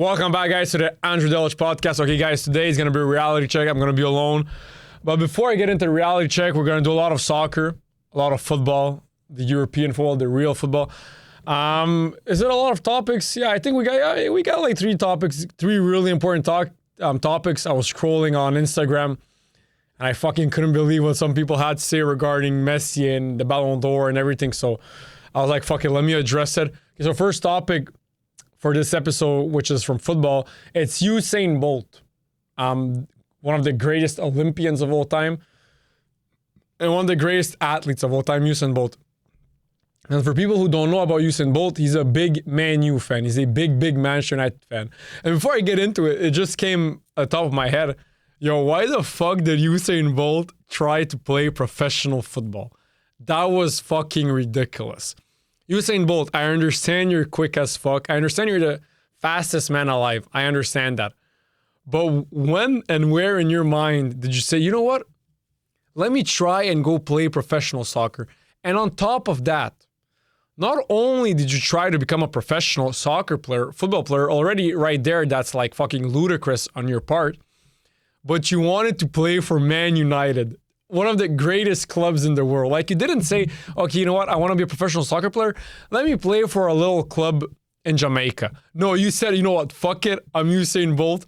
Welcome back, guys, to the Andrew Delich podcast. Okay, guys, today is going to be a reality check. I'm going to be alone. But before I get into the reality check, we're going to do a lot of soccer, a lot of football, the European football, the real football. Is it a lot of topics? Yeah, I think we got like three topics, three really important topics. I was scrolling on Instagram, and I fucking couldn't believe what some people had to say regarding Messi and the Ballon d'Or and everything. So I was like, fuck it, let me address it. Okay, so first topic for this episode, which is from football, it's Usain Bolt, one of the greatest Olympians of all time, and one of the greatest athletes of all time, Usain Bolt. And for people who don't know about Usain Bolt, he's a big Man U fan. He's a big Manchester United fan. And before I get into it, it just came at the top of my head. Yo, why the fuck did Usain Bolt try to play professional football? That was fucking ridiculous. Usain Bolt, I understand you're quick as fuck. I understand you're the fastest man alive. I understand that. But when and where in your mind did you say, you know what? Let me try and go play professional soccer. And on top of that, not only did you try to become a professional soccer player, football player, already right there, that's like fucking ludicrous on your part, but you wanted to play for Man United, one of the greatest clubs in the world. Like, you didn't say, okay, you know what? I want to be a professional soccer player. Let me play for a little club in Jamaica. No, you said, you know what? Fuck it. I'm Usain Bolt.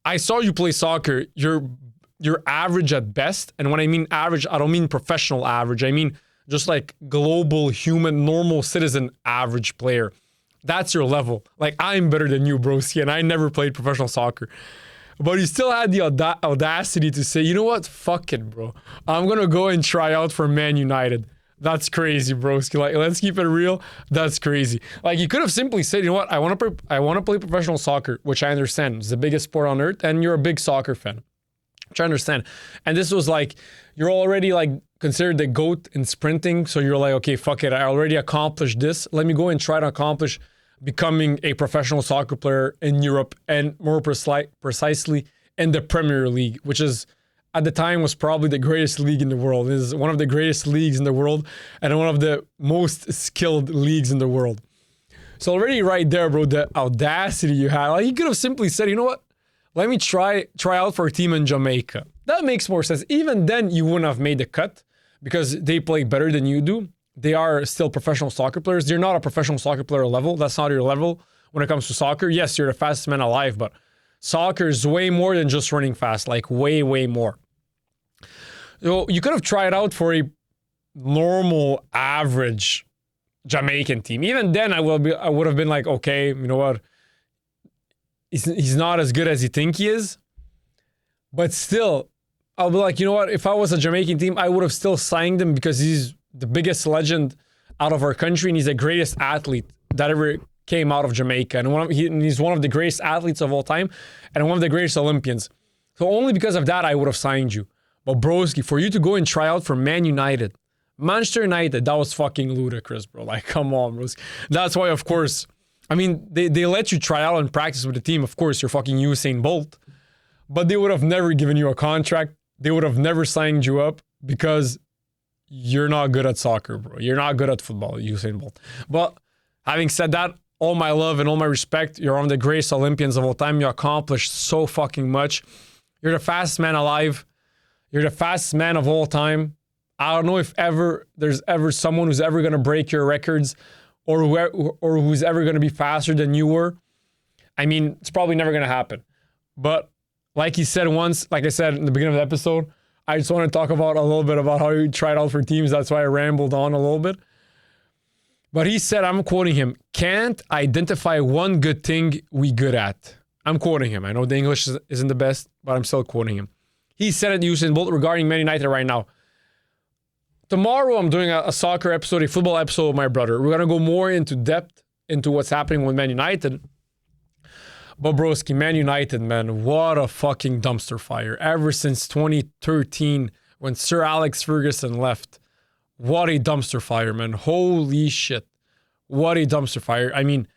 I saw you play soccer. You're average at best. And when I mean average, I don't mean professional average. I mean just like global, human, normal citizen average player. That's your level. Like, I'm better than you, broski, and I never played professional soccer. But you still had the audacity to say, you know what? Fuck it, bro. I'm going to go and try out for Man United. That's crazy, broski. Like, let's keep it real. That's crazy. Like, you could have simply said, you know what? I want to play professional soccer, which I understand. It's the biggest sport on earth, and you're a big soccer fan, which I understand. And this was like, you're already like considered the GOAT in sprinting. So you're like, okay, fuck it. I already accomplished this. Let me go and try to accomplish becoming a professional soccer player in Europe, and more precisely in the Premier League, which is at the time was probably the greatest league in the world. It is one of the greatest leagues in the world and one of the most skilled leagues in the world. So already right there, bro, the audacity you had, like, you could have simply said, you know what? Let me try out for a team in Jamaica. That makes more sense. Even then, you wouldn't have made the cut because they play better than you do. They are still professional soccer players. You're not a professional soccer player level. That's not your level when it comes to soccer. Yes, you're the fastest man alive, but soccer is way more than just running fast, like way more. So you could have tried out for a normal, average Jamaican team. Even then, I would have been like, okay, you know what? He's not as good as you think he is. But still, I'll be like, you know what? If I was a Jamaican team, I would have still signed him because he's the biggest legend out of our country, and he's the greatest athlete that ever came out of Jamaica. And he's one of the greatest athletes of all time and one of the greatest Olympians. So only because of that, I would have signed you. But broski, for you to go and try out for Man United, Manchester United, that was fucking ludicrous, bro. Like, come on, broski. That's why, of course, I mean, they let you try out and practice with the team. Of course, you're fucking Usain Bolt. But they would have never given you a contract. They would have never signed you up because you're not good at soccer, bro. You're not good at football, Usain Bolt. But having said that, all my love and all my respect, you're one of the greatest Olympians of all time. You accomplished so fucking much. You're the fastest man alive. You're the fastest man of all time. I don't know if there's ever someone who's ever going to break your records or who's ever going to be faster than you were. I mean, it's probably never going to happen. But like he said once, like I said in the beginning of the episode, I just want to talk about a little bit about how he tried out for teams. That's why I rambled on a little bit. But he said, I'm quoting him, can't identify one good thing we good at. I'm quoting him. I know the English isn't the best, but I'm still quoting him. He said it to Usain Bolt regarding Man United right now. Tomorrow, I'm doing a soccer episode, a football episode with my brother. We're going to go more into depth into what's happening with Man United. But broski, Man United, man, what a fucking dumpster fire. Ever since 2013, when Sir Alex Ferguson left, what a dumpster fire, man. Holy shit. What a dumpster fire. I mean,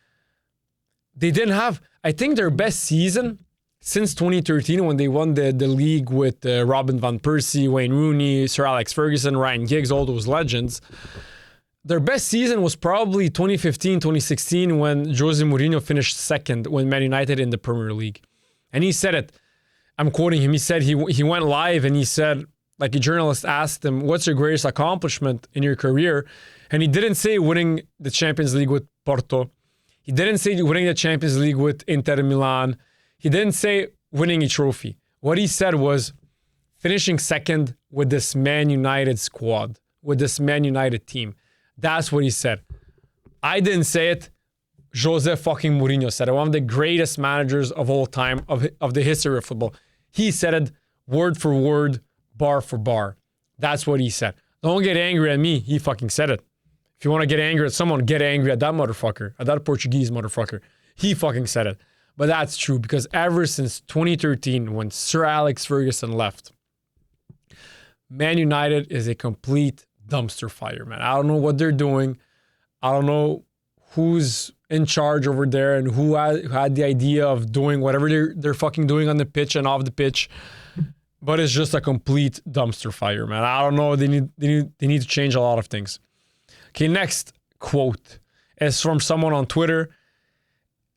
they didn't have, I think, their best season since 2013 when they won the league with Robin van Persie, Wayne Rooney, Sir Alex Ferguson, Ryan Giggs, all those legends. their best season was probably 2015, 2016 when Jose Mourinho finished second when Man United in the Premier League. And he said it. I'm quoting him. He said he went live and he said, like a journalist asked him, what's your greatest accomplishment in your career? And he didn't say winning the Champions League with Porto. He didn't say winning the Champions League with Inter Milan. He didn't say winning a trophy. What he said was finishing second with this Man United squad, with this Man United team. That's what he said. I didn't say it. Jose fucking Mourinho said it. One of the greatest managers of all time, of the history of football. He said it word for word, bar for bar. That's what he said. Don't get angry at me. He fucking said it. If you want to get angry at someone, get angry at that motherfucker, at that Portuguese motherfucker. He fucking said it. But that's true because ever since 2013, when Sir Alex Ferguson left, Man United is a complete dumpster fire, man. I don't know what they're doing. I don't know who's in charge over there and who had the idea of doing whatever they're fucking doing on the pitch and off the pitch. But it's just a complete dumpster fire, man. I don't know. They need to change a lot of things. Okay, next quote is from someone on Twitter.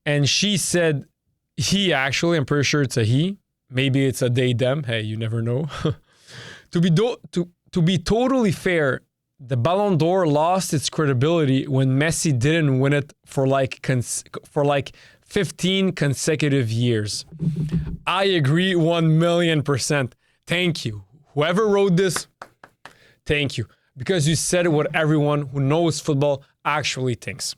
And she said, I'm pretty sure it's a he. Maybe it's a they, them. Hey, you never know. To be totally fair, the Ballon d'Or lost its credibility when Messi didn't win it for like 15 consecutive years. I agree 1,000,000%. Thank you. Whoever wrote this, thank you. Because you said what everyone who knows football actually thinks.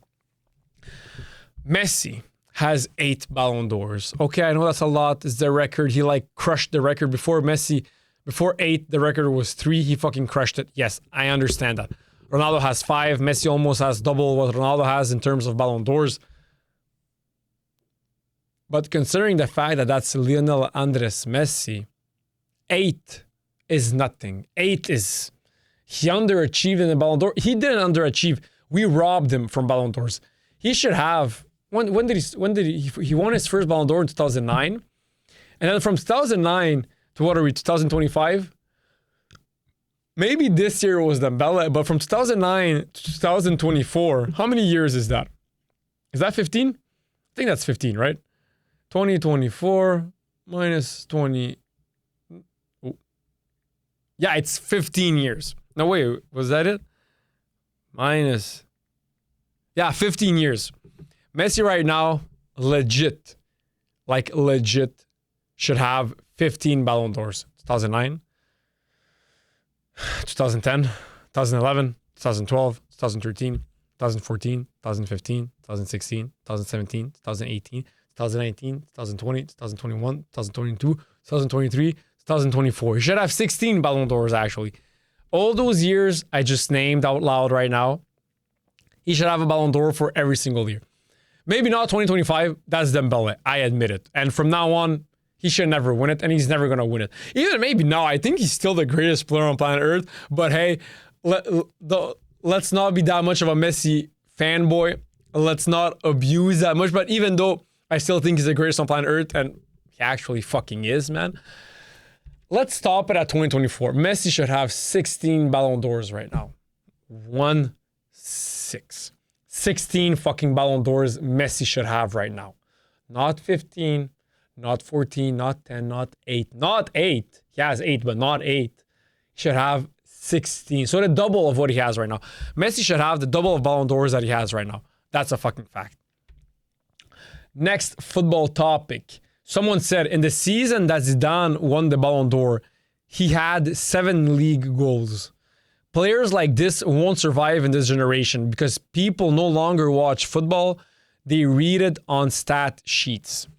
Messi has 8 Ballon d'Ors. Okay, I know that's a lot. It's the record. He like crushed the record before Messi. Before 8, the record was 3. He fucking crushed it. Yes, I understand that. Ronaldo has 5. Messi almost has double what Ronaldo has in terms of Ballon d'Ors. But considering the fact that that's Lionel Andres Messi, 8 is nothing. 8 is... He underachieved in the Ballon d'Or. He didn't underachieve. We robbed him from Ballon d'Ors. He should have... When did he won his first Ballon d'Or in 2009? And then from 2009... to what are we, 2025? Maybe this year was Dembele, but from 2009 to 2024, how many years is that? Is that 15? I think that's 15, right? 2024 minus 20. Oh. Yeah, it's 15 years. No, wait, was that it? Minus. Yeah, 15 years. Messi right now, legit, should have 15 Ballon d'Ors. 2009, 2010, 2011, 2012, 2013, 2014, 2015, 2016, 2017, 2018, 2019, 2020, 2021, 2022, 2023, 2024. He should have 16 Ballon d'Ors, actually. All those years I just named out loud right now, he should have a Ballon d'Or for every single year. Maybe not 2025, that's Dembele, I admit it. And from now on, he should never win it, and he's never going to win it. Even maybe now, I think he's still the greatest player on planet Earth. But hey, let's not be that much of a Messi fanboy. Let's not abuse that much. But even though I still think he's the greatest on planet Earth, and he actually fucking is, man. Let's stop it at 2024. Messi should have 16 Ballon d'Ors right now. 16 fucking Ballon d'Ors Messi should have right now. Not 15. Not 14, not 10, not 8. Not 8. He has 8, but not 8. He should have 16. So the double of what he has right now. Messi should have the double of Ballon d'Ors that he has right now. That's a fucking fact. Next football topic. Someone said in the season that Zidane won the Ballon d'Or, he had 7 league goals. Players like this won't survive in this generation because people no longer watch football. They read it on stat sheets.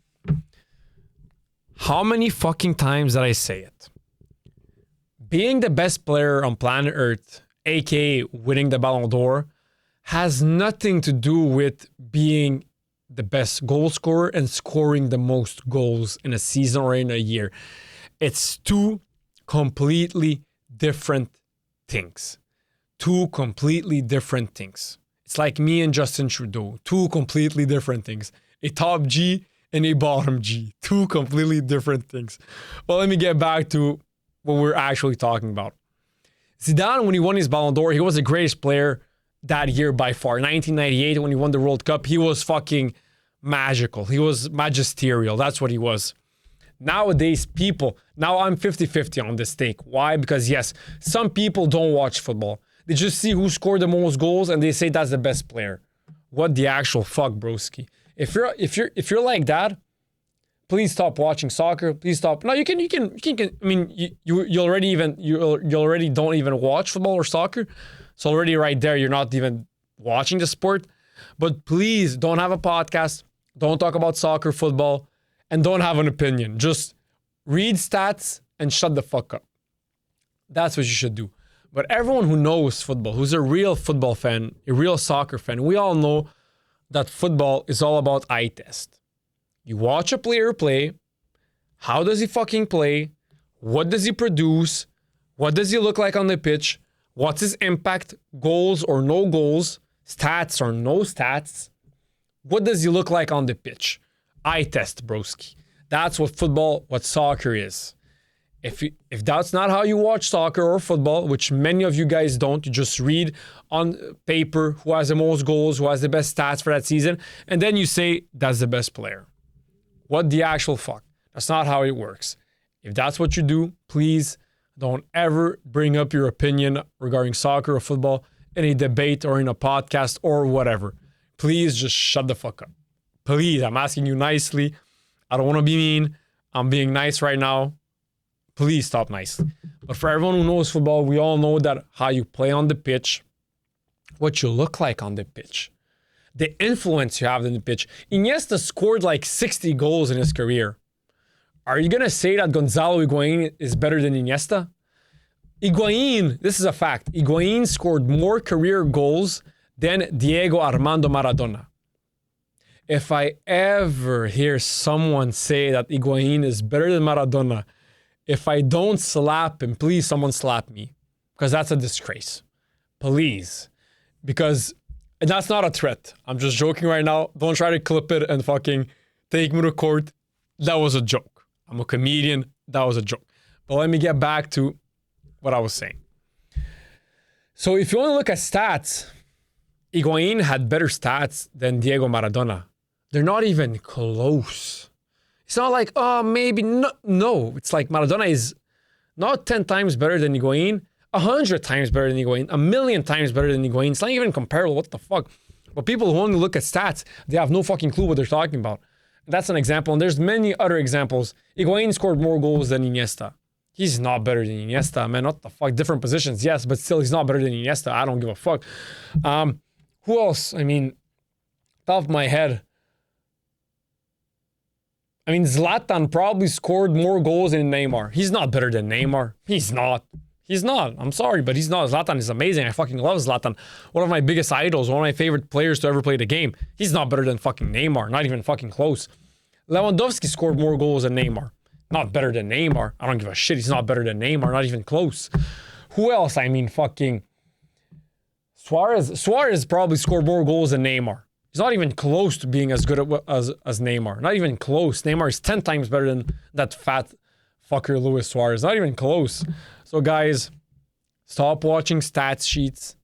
How many fucking times did I say it? Being the best player on planet Earth, aka winning the Ballon d'Or, has nothing to do with being the best goal scorer and scoring the most goals in a season or in a year. It's 2 completely different things. 2 completely different things. It's like me and Justin Trudeau. 2 completely different things. A top G and a bottom G. 2 completely different things. Well, let me get back to what we're actually talking about. Zidane, when he won his Ballon d'Or, he was the greatest player that year by far. 1998, when he won the World Cup, he was fucking magical. He was magisterial. That's what he was. Nowadays, now I'm 50-50 on this take. Why? Because yes, some people don't watch football. They just see who scored the most goals and they say that's the best player. What the actual fuck, broski? If you're like that, please stop watching soccer. Please stop. No, you can. I mean, you already don't even watch football or soccer. So already right there, you're not even watching the sport. But please don't have a podcast. Don't talk about soccer, football, and don't have an opinion. Just read stats and shut the fuck up. That's what you should do. But everyone who knows football, who's a real football fan, a real soccer fan, we all know that football is all about eye test. You watch a player play. How does he fucking play? What does he produce? What does he look like on the pitch? What's his impact? Goals or no goals? Stats or no stats? What does he look like on the pitch? Eye test, broski. That's what soccer is. If that's not how you watch soccer or football, which many of you guys don't, you just read on paper who has the most goals, who has the best stats for that season, and then you say that's the best player. What the actual fuck? That's not how it works. If that's what you do, please don't ever bring up your opinion regarding soccer or football in a debate or in a podcast or whatever. Please just shut the fuck up. Please, I'm asking you nicely. I don't want to be mean. I'm being nice right now. Please stop nicely. But for everyone who knows football, we all know that how you play on the pitch, what you look like on the pitch, the influence you have on the pitch. Iniesta scored like 60 goals in his career. Are you going to say that Gonzalo Higuain is better than Iniesta? Higuain, this is a fact. Higuain scored more career goals than Diego Armando Maradona. If I ever hear someone say that Higuain is better than Maradona, if I don't slap him, please someone slap me. Because that's a disgrace. Please. Because that's not a threat. I'm just joking right now. Don't try to clip it and fucking take me to court. That was a joke. I'm a comedian. That was a joke. But let me get back to what I was saying. So if you want to look at stats, Higuain had better stats than Diego Maradona. They're not even close. It's not like, oh, maybe, no. It's like Maradona is not 10 times better than Higuain, 100 times better than Higuain, 1,000,000 times better than Higuain. It's not even comparable. What the fuck? But people who only look at stats, they have no fucking clue what they're talking about. That's an example, and there's many other examples. Higuain scored more goals than Iniesta. He's not better than Iniesta, man. What the fuck? Different positions, yes, but still, he's not better than Iniesta. I don't give a fuck. Who else? I mean, top of my head. I mean, Zlatan probably scored more goals than Neymar. He's not better than Neymar. He's not. I'm sorry, but he's not. Zlatan is amazing. I fucking love Zlatan. One of my biggest idols, one of my favorite players to ever play the game. He's not better than fucking Neymar. Not even fucking close. Lewandowski scored more goals than Neymar. Not better than Neymar. I don't give a shit. He's not better than Neymar. Not even close. Who else? I mean, fucking Suarez. Suarez probably scored more goals than Neymar. He's not even close to being as good as Neymar. Not even close. Neymar is 10 times better than that fat fucker Luis Suarez. Not even close. So guys, stop watching stats sheets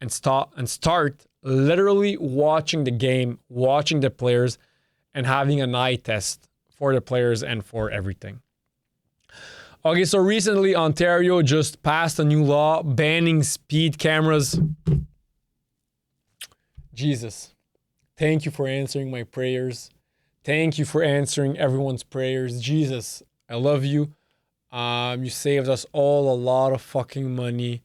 and start literally watching the game, watching the players, and having an eye test for the players and for everything. Okay, so recently Ontario just passed a new law banning speed cameras. Jesus. Thank you for answering my prayers. Thank you for answering everyone's prayers. Jesus, I love you. You saved us all a lot of fucking money.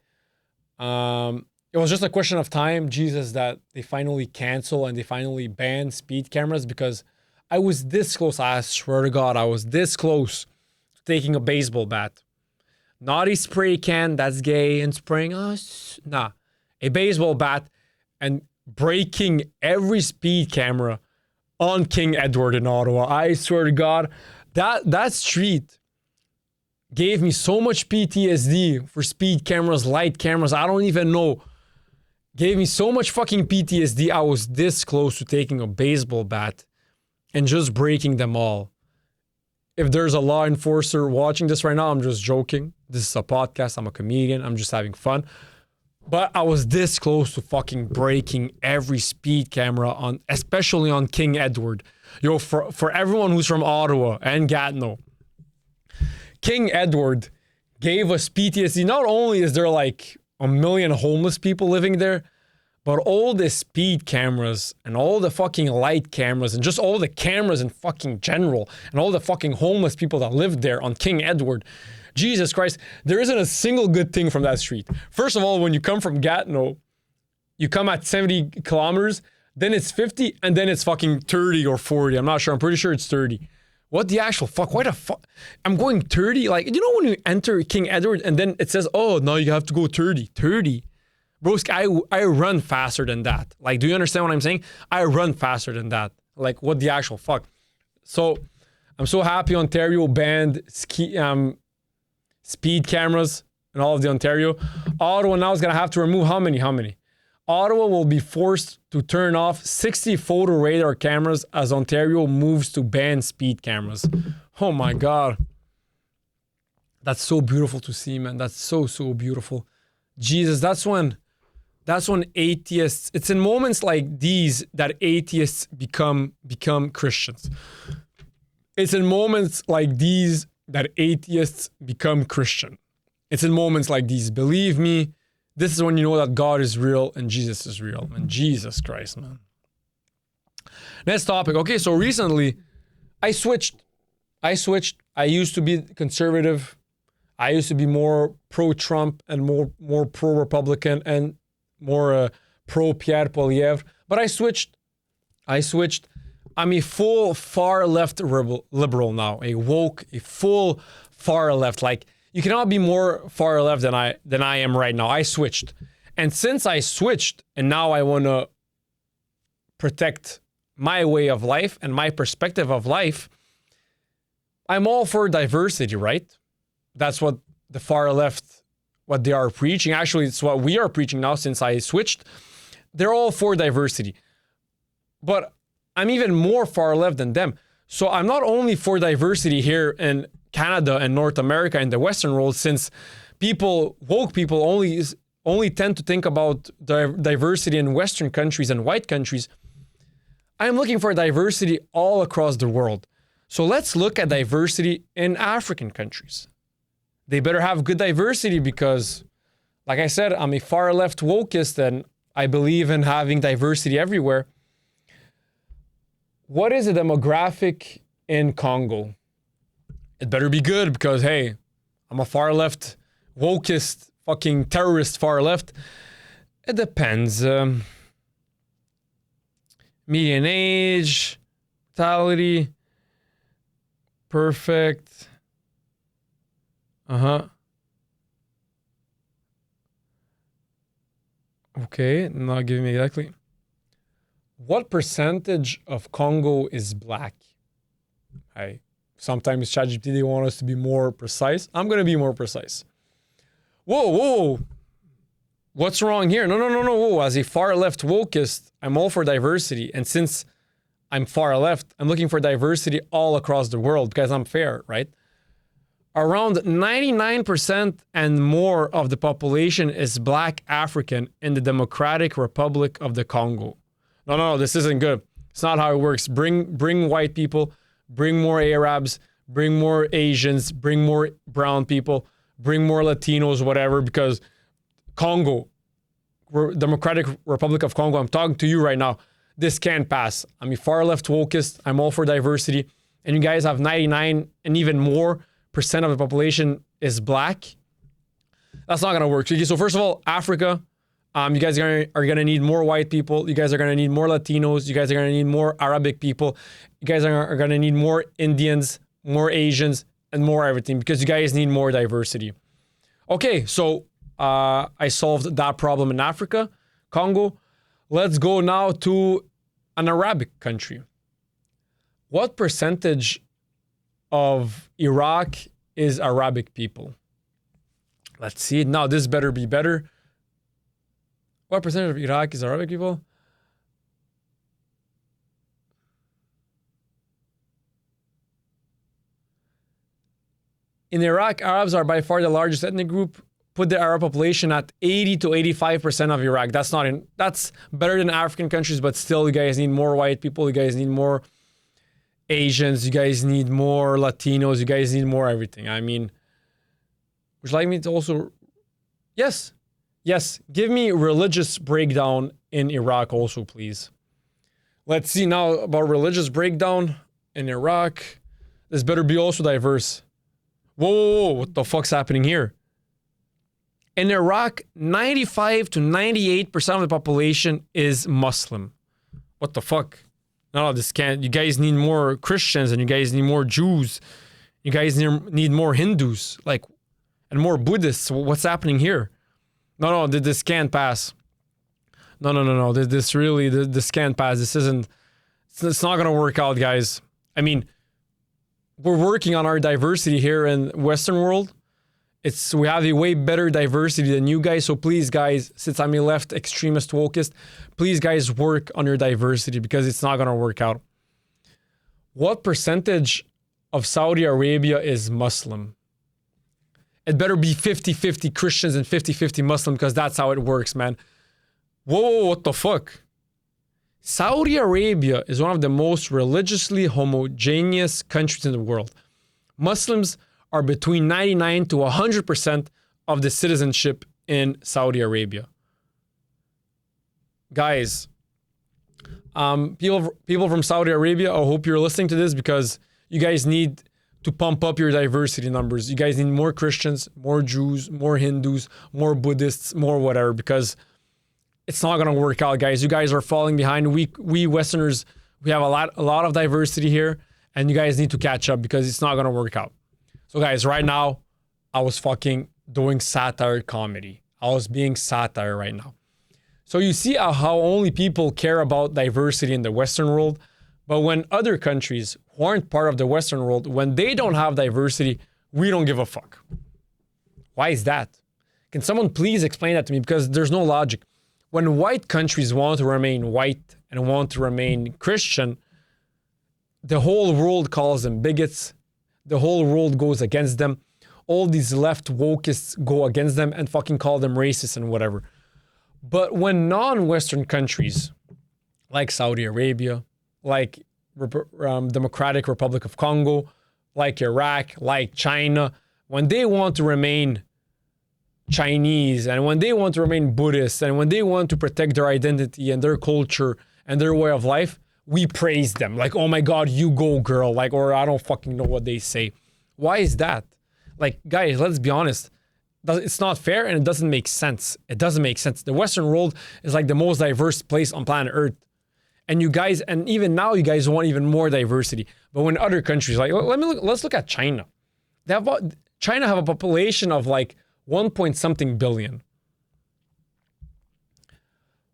It was just a question of time, Jesus, that they finally cancel and they finally ban speed cameras, because I was this close. I swear to God, I was this close to taking a baseball bat. Not a spray can, that's gay, and spraying us. Nah, a baseball bat and breaking every speed camera on King Edward in Ottawa. I swear to God, that street gave me so much PTSD for speed cameras, light cameras. I don't even know. Gave me so much fucking PTSD. I was this close to taking a baseball bat and just breaking them all. If there's a law enforcer watching this right now, I'm just joking. This is a podcast. I'm a comedian. I'm just having fun. But I was this close to fucking breaking every speed camera on, especially on King Edward. Yo, for everyone who's from Ottawa and Gatineau, King Edward gave us PTSD. Not only is there like a million homeless people living there, but all the speed cameras and all the fucking light cameras and just all the cameras in fucking general and all the fucking homeless people that lived there on King Edward. Jesus Christ, there isn't a single good thing from that street. First of all, when you come from Gatineau, you come at 70 kilometers, then it's 50, and then it's fucking 30 or 40. I'm not sure. I'm pretty sure it's 30. What the actual fuck? Why the fuck? I'm going 30? Like, you know when you enter King Edward and then it says, oh, now you have to go 30. 30? Broski, I run faster than that. Like, do you understand what I'm saying? I run faster than that. Like, what the actual fuck? So, I'm so happy Ontario banned speed cameras in all of the Ontario. Ottawa now is going to have to remove how many? Ottawa will be forced to turn off 60 photo radar cameras as Ontario moves to ban speed cameras. Oh my God. That's so beautiful to see, man. That's so, so beautiful. Jesus, that's when atheists, it's in moments like these that atheists become Christians. It's in moments like these that atheists become Christian. It's in moments like these. Believe me, this is when you know that God is real and Jesus is real. Man, Jesus Christ, man. Next topic. Okay, so recently, I switched. I used to be conservative. I used to be more pro-Trump and more pro-Republican and more pro-Pierre Poilievre. But I switched. I'm a full far left liberal now, a woke, a full far left. Like, you cannot be more far left than I am right now. I switched. And since I switched and now I want to protect my way of life and my perspective of life, I'm all for diversity, right? That's what the far left, what they are preaching. Actually, it's what we are preaching now since I switched. They're all for diversity. But I'm even more far left than them. So I'm not only for diversity here in Canada and North America and the Western world, since woke people only tend to think about diversity in Western countries and white countries. I'm looking for diversity all across the world. So let's look at diversity in African countries. They better have good diversity because, like I said, I'm a far left wokeist and I believe in having diversity everywhere. What is the demographic in Congo? It better be good because, hey, I'm a far left wokeist, fucking terrorist far left. It depends. Median age, mortality, perfect. Okay, not giving me exactly. What percentage of Congo is black? Sometimes ChatGPT, they want us to be more precise. I'm going to be more precise. Whoa. What's wrong here? No. Whoa. As a far left wokeist, I'm all for diversity. And since I'm far left, I'm looking for diversity all across the world because I'm fair, right? Around 99% and more of the population is black African in the Democratic Republic of the Congo. No, this isn't good. It's not how it works. Bring white people, bring more Arabs, bring more Asians, bring more brown people, bring more Latinos, whatever, because Congo, Democratic Republic of Congo, I'm talking to you right now. This can't pass. I'm a far left wokeist. I'm all for diversity. And you guys have 99 and even more % of the population is black. That's not going to work. So first of all, Africa, you guys are gonna need more white people. You guys are gonna need more Latinos. You guys are gonna need more Arabic people. You guys are gonna need more Indians, more Asians, and more everything because you guys need more diversity. Okay, so I solved that problem in Africa, Congo. Let's go now to an Arabic country. What percentage of Iraq is Arabic people? Let's see. Now this better be better. What percentage of Iraq is Arabic people? In Iraq, Arabs are by far the largest ethnic group. put the Arab population at 80 to 85% of Iraq. That's better than African countries, but still you guys need more white people, you guys need more Asians, you guys need more Latinos, you guys need more everything. I mean, would you like me to also... Yes. Give me religious breakdown in Iraq also, please. Let's see now about religious breakdown in Iraq. This better be also diverse. Whoa, what the fuck's happening here? In Iraq, 95 to 98% of the population is Muslim. What the fuck? No, this can't. You guys need more Christians and you guys need more Jews. You guys need more Hindus, and more Buddhists. What's happening here? No, this can't pass. No. This can't pass. It's not gonna work out, guys. I mean, we're working on our diversity here in Western world. We have a way better diversity than you guys. So please, guys, since I'm a left extremist wokist, please, guys, work on your diversity because it's not gonna work out. What percentage of Saudi Arabia is Muslim? It better be 50-50 Christians and 50-50 Muslim because that's how it works, man. Whoa, what the fuck? Saudi Arabia is one of the most religiously homogeneous countries in the world. Muslims are between 99 to 100% of the citizenship in Saudi Arabia. Guys, people from Saudi Arabia, I hope you're listening to this because you guys need to pump up your diversity numbers. You guys need more Christians, more Jews, more Hindus, more Buddhists, more whatever, because it's not gonna work out, guys. You guys are falling behind. We Westerners, we have a lot of diversity here, and you guys need to catch up because it's not gonna work out. So guys, right now, I was fucking doing satire comedy. I was being satire right now. So you see how only people care about diversity in the Western world, but when other countries who aren't part of the Western world, when they don't have diversity, we don't give a fuck. Why is that? Can someone please explain that to me? Because there's no logic. When white countries want to remain white and want to remain Christian, the whole world calls them bigots. The whole world goes against them. All these left wokists go against them and fucking call them racist and whatever. But when non-Western countries, like Saudi Arabia, like Democratic Republic of Congo, like Iraq, like China, when they want to remain Chinese and when they want to remain Buddhist and when they want to protect their identity and their culture and their way of life, we praise them. Like, oh my God, you go girl. Like, or I don't fucking know what they say. Why is that? Like, guys, let's be honest. It's not fair and it doesn't make sense. It doesn't make sense. The Western world is like the most diverse place on planet Earth. And you guys, and even now you guys want even more diversity. But when other countries, like, let's look at China. China have a population of like 1 point something billion.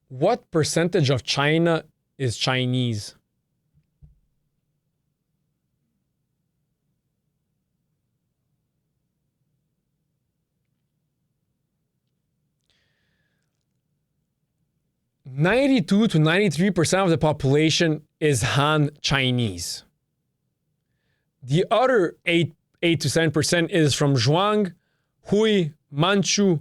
What percentage of China is Chinese? (92 to 93% of the population is Han Chinese. The other 8 to 7% is from Zhuang, Hui, Manchu,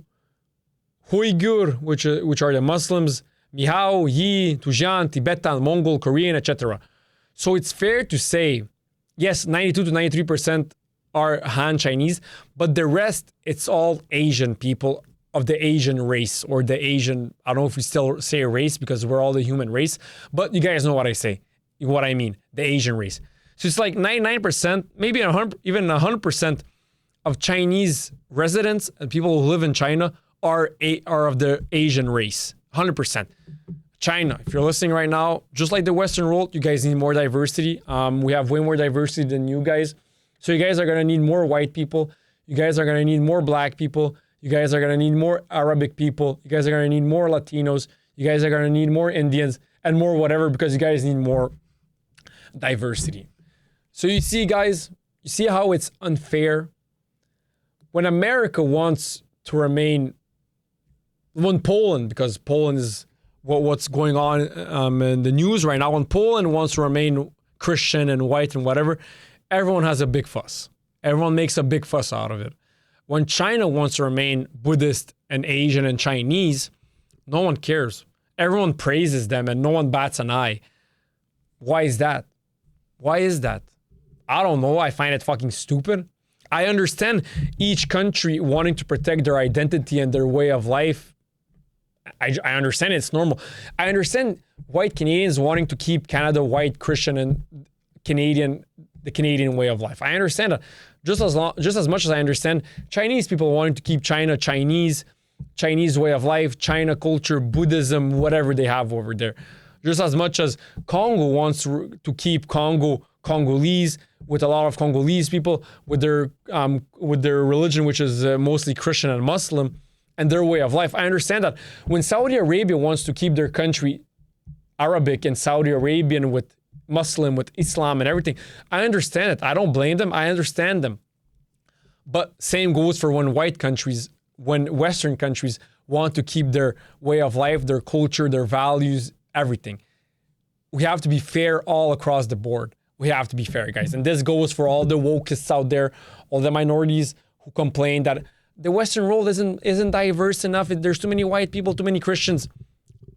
Uyghur, which are the Muslims, Miao, Yi, Tujian, Tibetan, Mongol, Korean, etc. So it's fair to say, yes, 92 to 93% are Han Chinese, but the rest, it's all Asian people of the Asian race or the Asian, I don't know if we still say race because we're all the human race, but you guys know what I mean, the Asian race. So it's like 99%, maybe 100, even 100% of Chinese residents and people who live in China are of the Asian race, 100%. China, if you're listening right now, just like the Western world, you guys need more diversity. We have way more diversity than you guys. So you guys are gonna need more white people. You guys are gonna need more black people. You guys are gonna need more Arabic people. You guys are gonna need more Latinos. You guys are gonna need more Indians and more whatever because you guys need more diversity. So you see, guys, you see how it's unfair? When America wants to remain, when Poland, because Poland is what's going on in the news right now, when Poland wants to remain Christian and white and whatever, everyone has a big fuss. Everyone makes a big fuss out of it. When China wants to remain Buddhist and Asian and Chinese, no one cares. Everyone praises them and no one bats an eye. Why is that? Why is that? I don't know. I find it fucking stupid. I understand each country wanting to protect their identity and their way of life. I understand it's normal. I understand white Canadians wanting to keep Canada white, Christian, and the Canadian way of life. I understand that just as much as I understand Chinese people wanting to keep China Chinese way of life, China culture, Buddhism, whatever they have over there. Just as much as Congo wants to keep Congolese, with a lot of Congolese people, with their religion, which is mostly Christian and Muslim, and their way of life. I understand that when Saudi Arabia wants to keep their country Arabic and Saudi Arabian with Muslim, with Islam and everything, I understand it. I don't blame them. I understand them. But same goes for when Western countries want to keep their way of life, their culture, their values, everything. We have to be fair all across the board. We have to be fair, guys. And this goes for all the wokeists out there, all the minorities who complain that the Western world isn't diverse enough. There's too many white people, too many Christians.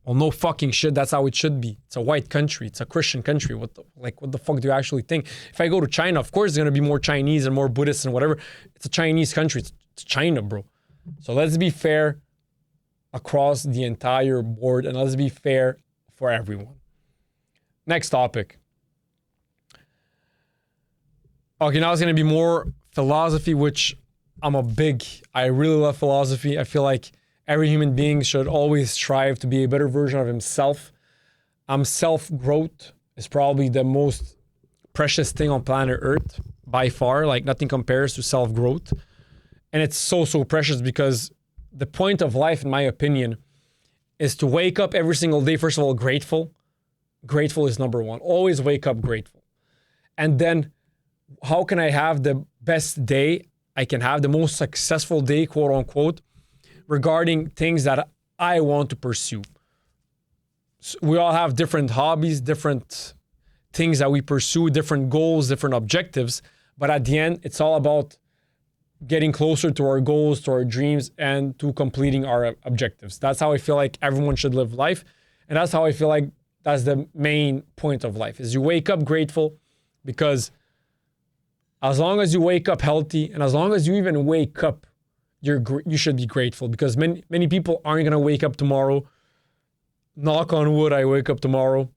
Well, no fucking shit. That's how it should be. It's a white country. It's a Christian country. What the fuck do you actually think? If I go to China, of course, there's going to be more Chinese and more Buddhists and whatever. It's a Chinese country. It's China, bro. So let's be fair across the entire board and let's be fair for everyone. Next topic. Okay, now it's going to be more philosophy, which I really love philosophy. I feel like every human being should always strive to be a better version of himself. Self-growth is probably the most precious thing on planet Earth by far. Like nothing compares to self-growth. And it's so precious because the point of life, in my opinion, is to wake up every single day, first of all, grateful. Grateful is number one. Always wake up grateful. And then how can I have the best day? I can have the most successful day, quote unquote, regarding things that I want to pursue. So we all have different hobbies, different things that we pursue, different goals, different objectives. But at the end, it's all about getting closer to our goals, to our dreams, and to completing our objectives. That's how I feel like everyone should live life. And that's how I feel like that's the main point of life, is you wake up grateful, because as long as you wake up healthy and as long as you even wake up, you should be grateful, because many people aren't going to wake up tomorrow. Knock on wood, I wake up tomorrow.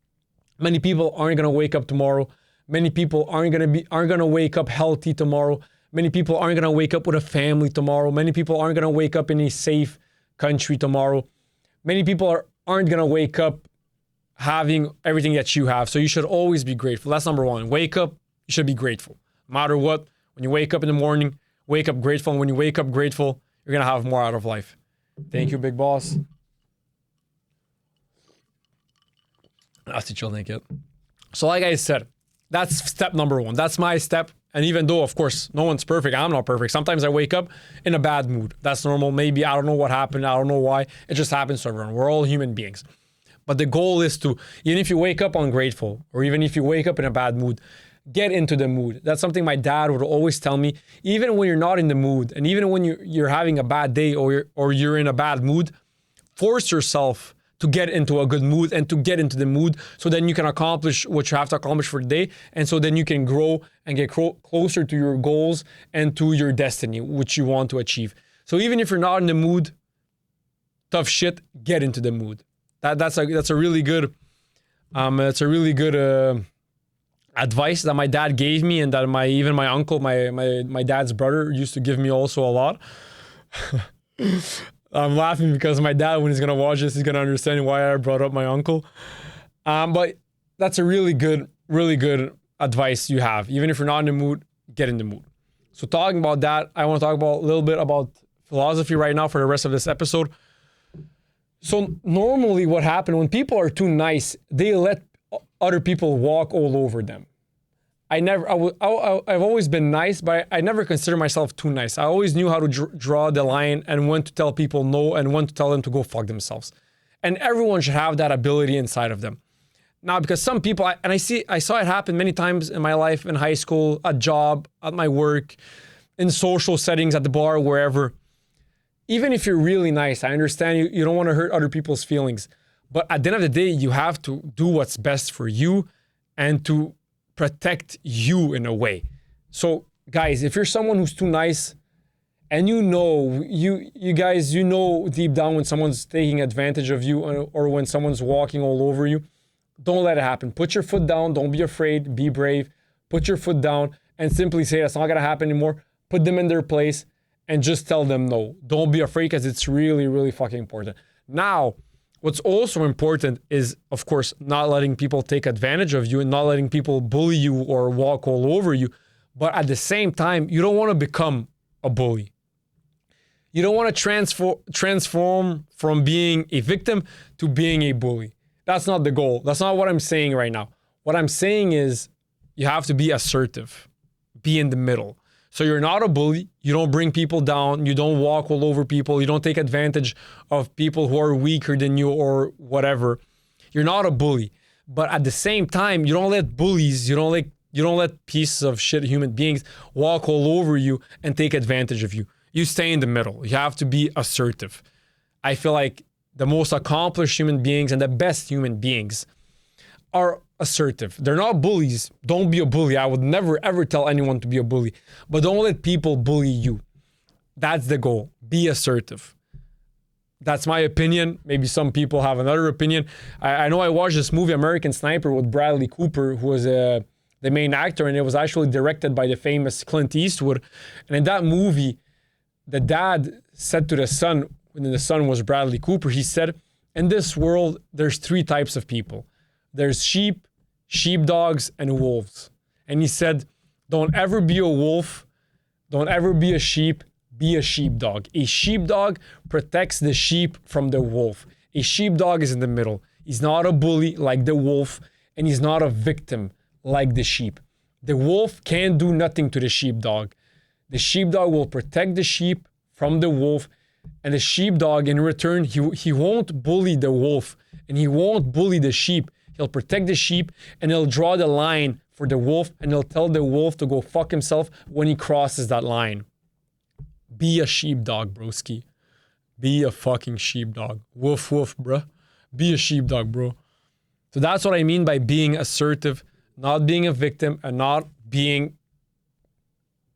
Many people aren't going to wake up tomorrow. Many people aren't going to wake up healthy tomorrow. Many people aren't going to wake up with a family tomorrow. Many people aren't going to wake up in a safe country tomorrow. Many people aren't going to wake up having everything that you have. So you should always be grateful. That's number one. Wake up, you should be grateful. No matter what, when you wake up in the morning, wake up grateful. And when you wake up grateful, you're going to have more out of life. Thank you, big boss. That's the chill naked. So like I said, that's step number one. That's my step. And even though, of course, no one's perfect, I'm not perfect. Sometimes I wake up in a bad mood. That's normal. Maybe I don't know what happened. I don't know why. It just happens to everyone. We're all human beings. But the goal is to, even if you wake up ungrateful, or even if you wake up in a bad mood, get into the mood. That's something my dad would always tell me. Even when you're not in the mood, and even when you're having a bad day or you're in a bad mood, force yourself to get into a good mood and to get into the mood, so then you can accomplish what you have to accomplish for the day, and so then you can grow and get closer to your goals and to your destiny, which you want to achieve. So even if you're not in the mood, tough shit, get into the mood. That's a really good advice that my dad gave me, and that my uncle, my dad's brother, used to give me also a lot. I'm laughing because my dad, when he's gonna watch this, he's gonna understand why I brought up my uncle. But that's a really good advice you have. Even if you're not in the mood, get in the mood. So talking about that, I want to talk about a little bit about philosophy right now for the rest of this episode. So normally what happens when people are too nice, they let other people walk all over them. I've always been nice, but I never consider myself too nice. I always knew how to draw the line and when to tell people no and when to tell them to go fuck themselves. And everyone should have that ability inside of them. Now, because some people, I saw it happen many times in my life, in high school, at job, at my work, in social settings, at the bar, wherever. Even if you're really nice, I understand you don't want to hurt other people's feelings. But at the end of the day, you have to do what's best for you and to protect you in a way. So guys, if you're someone who's too nice and you know deep down when someone's taking advantage of you or when someone's walking all over you, don't let it happen. Put your foot down. Don't be afraid. Be brave. Put your foot down and simply say that's not going to happen anymore. Put them in their place and just tell them no. Don't be afraid because it's really, really fucking important. Now, what's also important is, of course, not letting people take advantage of you and not letting people bully you or walk all over you. But at the same time, you don't want to become a bully. You don't want to transform from being a victim to being a bully. That's not the goal. That's not what I'm saying right now. What I'm saying is you have to be assertive. Be in the middle. So you're not a bully. You don't bring people down. You don't walk all over people. You don't take advantage of people who are weaker than you or whatever. You're not a bully. But at the same time, you don't let bullies, you don't let pieces of shit human beings walk all over you and take advantage of you. You stay in the middle. You have to be assertive. I feel like the most accomplished human beings and the best human beings are assertive. They're not bullies. Don't be a bully. I would never ever tell anyone to be a bully. But don't let people bully you. That's the goal. Be assertive. That's my opinion. Maybe some people have another opinion. I know I watched this movie, American Sniper, with Bradley Cooper, who was the main actor, and it was actually directed by the famous Clint Eastwood. And in that movie, the dad said to the son, when the son was Bradley Cooper, he said, in this world, there's 3 types of people. There's sheep, sheepdogs, and wolves. And he said, don't ever be a wolf. Don't ever be a sheep. Be a sheepdog. A sheepdog protects the sheep from the wolf. A sheepdog is in the middle. He's not a bully like the wolf, and he's not a victim like the sheep. The wolf can't do nothing to the sheepdog. The sheepdog will protect the sheep from the wolf, and the sheepdog in return, he won't bully the wolf, and he won't bully the sheep. He'll protect the sheep, and he'll draw the line for the wolf, and he'll tell the wolf to go fuck himself when he crosses that line. Be a sheepdog, broski. Be a fucking sheepdog. Woof, woof, bruh. Be a sheepdog, bro. So that's what I mean by being assertive, not being a victim, and not being,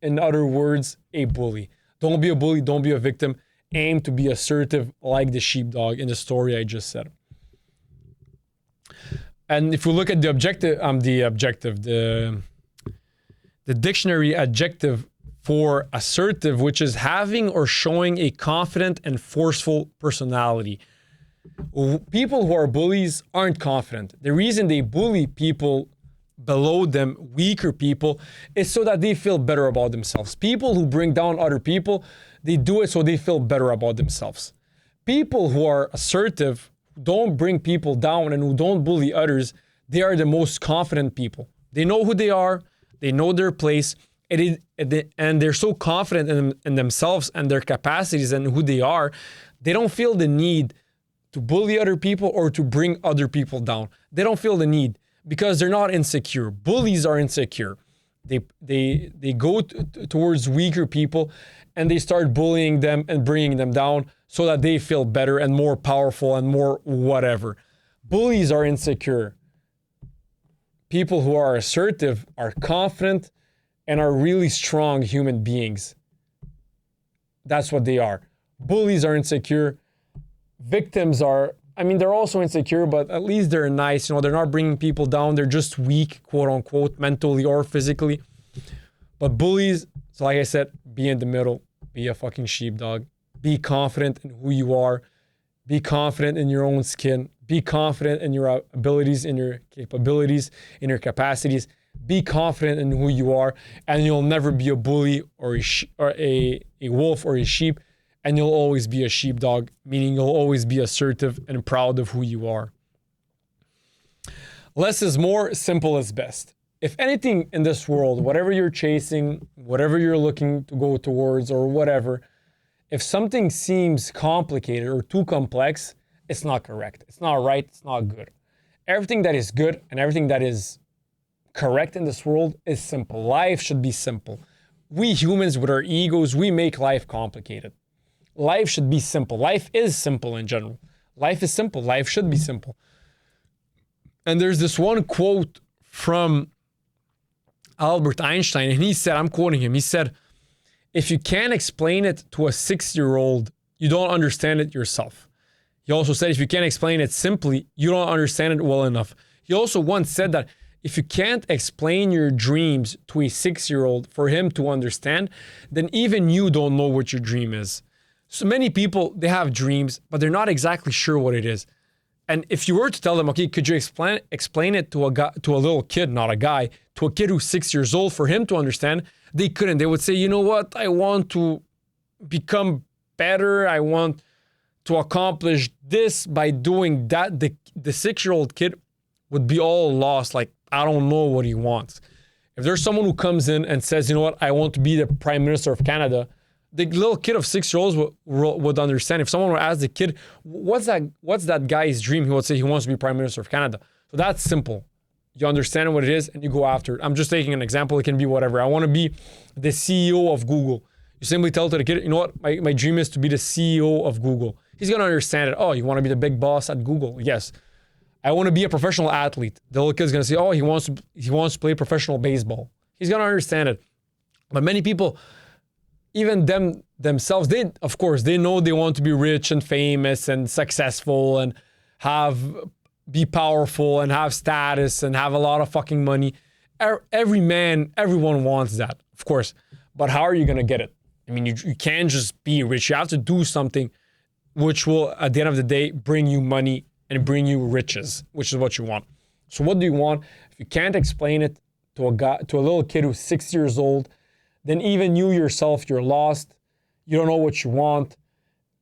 in other words, a bully. Don't be a bully. Don't be a victim. Aim to be assertive like the sheepdog in the story I just said. And if we look at the dictionary adjective for assertive, which is having or showing a confident and forceful personality. People who are bullies aren't confident. The reason they bully people below them, weaker people, is so that they feel better about themselves. People who bring down other people, they do it so they feel better about themselves. People who are assertive, don't bring people down and who don't bully others, they are the most confident people. They know who they are, they know their place, and they're so confident in themselves and their capacities and who they are, they don't feel the need to bully other people or to bring other people down. They don't feel the need because they're not insecure. Bullies are insecure. They go towards weaker people and they start bullying them and bringing them down so that they feel better and more powerful and more whatever. Bullies are insecure. People who are assertive are confident and are really strong human beings. That's what they are. Bullies are insecure. Victims are, they're also insecure, but at least they're nice. They're not bringing people down. They're just weak, quote unquote, mentally or physically. But bullies, so like I said, be in the middle. Be a fucking sheepdog. Be confident in who you are. Be confident in your own skin. Be confident in your abilities, in your capabilities, in your capacities. Be confident in who you are, and you'll never be a bully or a wolf or a sheep, and you'll always be a sheepdog, meaning you'll always be assertive and proud of who you are. Less is more, simple is best. If anything in this world, whatever you're chasing, whatever you're looking to go towards or whatever, if something seems complicated or too complex, it's not correct. It's not right. It's not good. Everything that is good and everything that is correct in this world is simple. Life should be simple. we humans with our egos, we make life complicated. Life should be simple. Life is simple in general. Life is simple. Life should be simple. And there's this one quote from Albert Einstein, and he said, I'm quoting him, he said, if you can't explain it to a 6-year-old, you don't understand it yourself. He also said, if you can't explain it simply, you don't understand it well enough. He also once said that if you can't explain your dreams to a 6-year-old for him to understand, then even you don't know what your dream is. So many people, they have dreams, but they're not exactly sure what it is. And if you were to tell them, okay, could you explain it to a little kid, not a guy, to a kid who's 6 years old for him to understand, they couldn't. They would say, you know what? I want to become better. I want to accomplish this by doing that. The 6-year-old kid would be all lost. Like, I don't know what he wants. If there's someone who comes in and says, you know what? I want to be the Prime Minister of Canada, the little kid of 6-year-olds would understand. If someone would ask the kid, what's that guy's dream? He would say he wants to be Prime Minister of Canada. So that's simple. You understand what it is and you go after it. I'm just taking an example. It can be whatever. I want to be the CEO of Google. You simply tell to the kid, you know what? My dream is to be the CEO of Google. He's going to understand it. Oh, you want to be the big boss at Google? Yes. I want to be a professional athlete. The little kid's going to say, oh, he wants to play professional baseball. He's going to understand it. But many people, even themselves, of course, they know they want to be rich and famous and successful and be powerful and have status and have a lot of fucking money. Everyone wants that, of course. But how are you going to get it? I mean, you can't just be rich. You have to do something which will, at the end of the day, bring you money and bring you riches, which is what you want. So what do you want? If you can't explain it to a little kid who's 6 years old, then even you yourself, you're lost. You don't know what you want.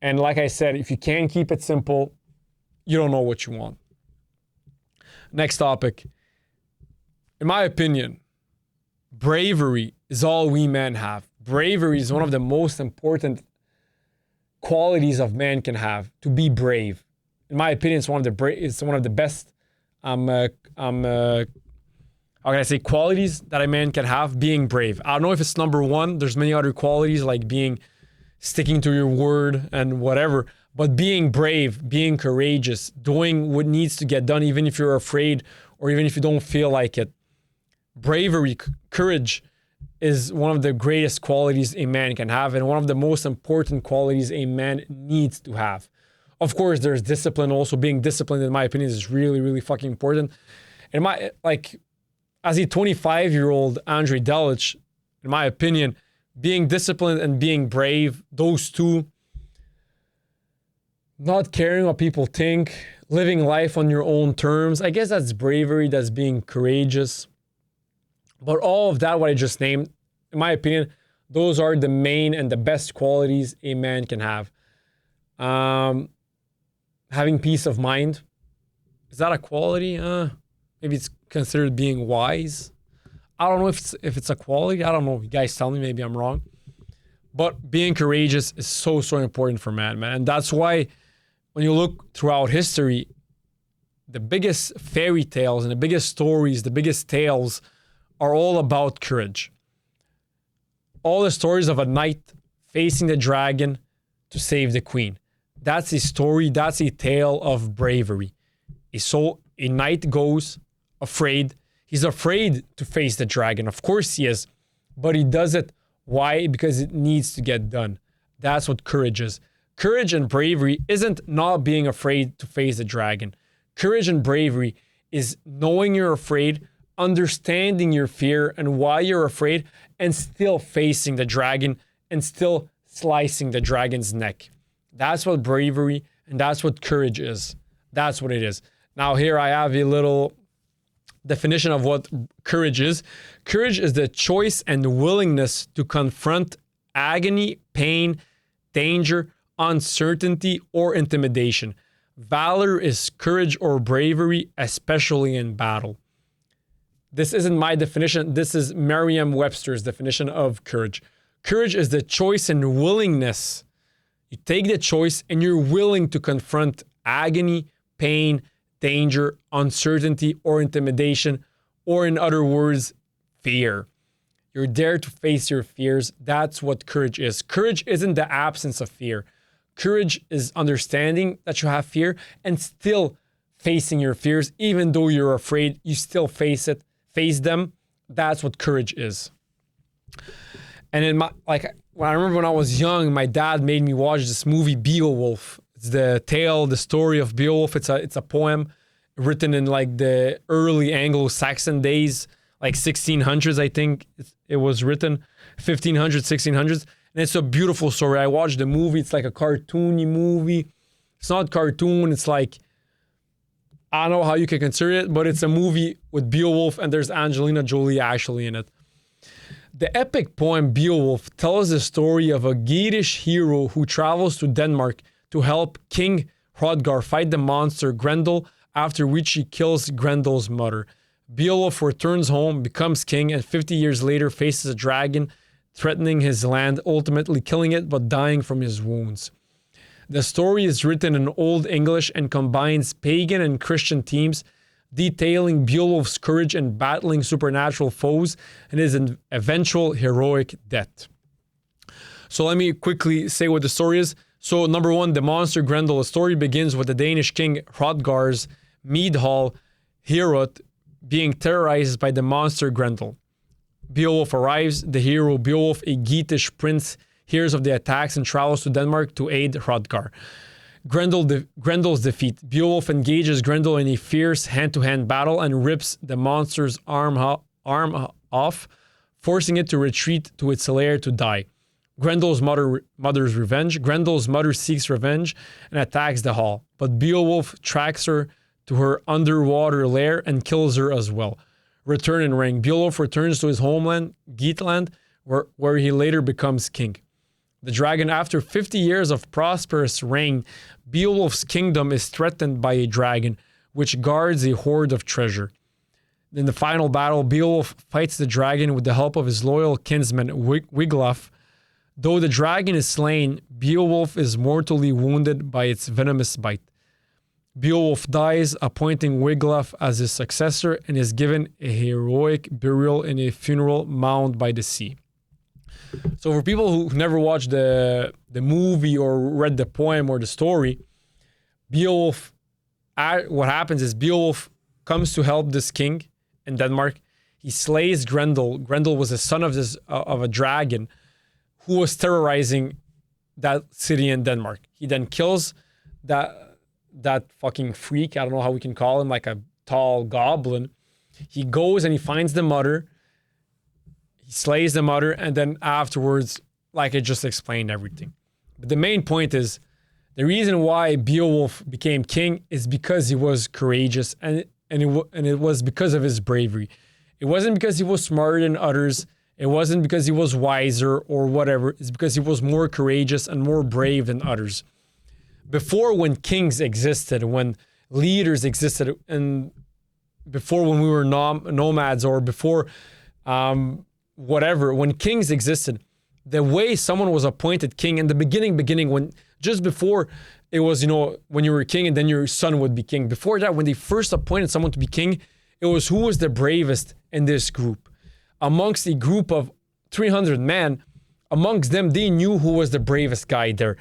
And like I said, if you can't keep it simple, you don't know what you want. Next topic. In my opinion, bravery is all we men have. Bravery is one of the most important qualities of man can have, to be brave. In my opinion, it's one of the best how can I say, qualities that a man can have, being brave. I don't know if it's number one. There's many other qualities like sticking to your word and whatever, but being brave, being courageous, doing what needs to get done, even if you're afraid or even if you don't feel like it. Bravery, courage is one of the greatest qualities a man can have and one of the most important qualities a man needs to have. Of course, there's discipline also. Being disciplined, in my opinion, is really, really fucking important. And as a 25-year-old Andre Delic, in my opinion, being disciplined and being brave, those two, not caring what people think, living life on your own terms, I guess that's bravery, that's being courageous. But all of that, what I just named, in my opinion, those are the main and the best qualities a man can have. Having peace of mind, is that a quality? Maybe it's considered being wise. I don't know if it's a quality. I don't know. You guys tell me. Maybe I'm wrong. But being courageous is so important for man. And that's why when you look throughout history, the biggest fairy tales and the biggest stories, the biggest tales are all about courage. All the stories of a knight facing the dragon to save the queen. That's a story. That's a tale of bravery. A knight goes afraid. He's afraid to face the dragon. Of course he is. But he does it. Why? Because it needs to get done. That's what courage is. Courage and bravery isn't not being afraid to face the dragon. Courage and bravery is knowing you're afraid, understanding your fear and why you're afraid, and still facing the dragon and still slicing the dragon's neck. That's what bravery and that's what courage is. That's what it is. Now here I have a little definition of what courage is. Courage is the choice and willingness to confront agony, pain, danger, uncertainty, or intimidation. Valor is courage or bravery, especially in battle. This isn't my definition. This is Merriam-Webster's definition of courage. Courage is the choice and willingness. You take the choice and you're willing to confront agony, pain, danger, uncertainty, or intimidation, or in other words, fear. You dare to face your fears. That's what courage is. Courage isn't the absence of fear. Courage is understanding that you have fear and still facing your fears. Even though you're afraid, you still face them. That's what courage is. And in when I remember when I was young, my dad made me watch this movie Beowulf. It's the story of Beowulf. It's a poem written in like the early Anglo-Saxon days, like 1600s, I think it was written, 1500s, 1600s. And it's a beautiful story. I watched the movie. It's like a cartoony movie. It's not cartoon. It's like, I don't know how you can consider it, but it's a movie with Beowulf and there's Angelina Jolie actually in it. The epic poem Beowulf tells the story of a Geatish hero who travels to Denmark to help King Hrothgar fight the monster Grendel, after which he kills Grendel's mother. Beowulf returns home, becomes king, and 50 years later faces a dragon threatening his land, ultimately killing it but dying from his wounds. The story is written in Old English and combines pagan and Christian themes, detailing Beowulf's courage in battling supernatural foes and his eventual heroic death. So let me quickly say what the story is. So number one, the monster Grendel. The story begins with the Danish king Hrothgar's mead hall, Heorot, being terrorized by the monster Grendel. Beowulf arrives. The hero Beowulf, a Geatish prince, hears of the attacks and travels to Denmark to aid Hrothgar. Grendel's defeat. Beowulf engages Grendel in a fierce hand-to-hand battle and rips the monster's arm off, forcing it to retreat to its lair to die. Grendel's mother's revenge. Grendel's mother seeks revenge and attacks the hall, but Beowulf tracks her to her underwater lair and kills her as well. Return and reign. Beowulf returns to his homeland, Geatland, where he later becomes king. The dragon. After 50 years of prosperous reign, Beowulf's kingdom is threatened by a dragon, which guards a hoard of treasure. In the final battle, Beowulf fights the dragon with the help of his loyal kinsman Wiglaf. Though the dragon is slain, Beowulf is mortally wounded by its venomous bite. Beowulf dies, appointing Wiglaf as his successor, and is given a heroic burial in a funeral mound by the sea. So for people who've never watched the movie or read the poem or the story, Beowulf, what happens is Beowulf comes to help this king in Denmark. He slays Grendel. Grendel was the son of a dragon who was terrorizing that city in Denmark. He then kills that fucking freak. I don't know how we can call him, like a tall goblin. He goes and he finds the mother. He slays the mother, and then afterwards, like I just explained everything. But the main point is, the reason why Beowulf became king is because he was courageous, and it was because of his bravery. It wasn't because he was smarter than others. It wasn't because he was wiser or whatever. It's because he was more courageous and more brave than others. Before, when kings existed, when leaders existed, and before when we were nomads, or before whatever, when kings existed, the way someone was appointed king in the beginning, when just before it was, when you were king and then your son would be king. Before that, when they first appointed someone to be king, it was who was the bravest in this group. Amongst a group of 300 men, amongst them, they knew who was the bravest guy there.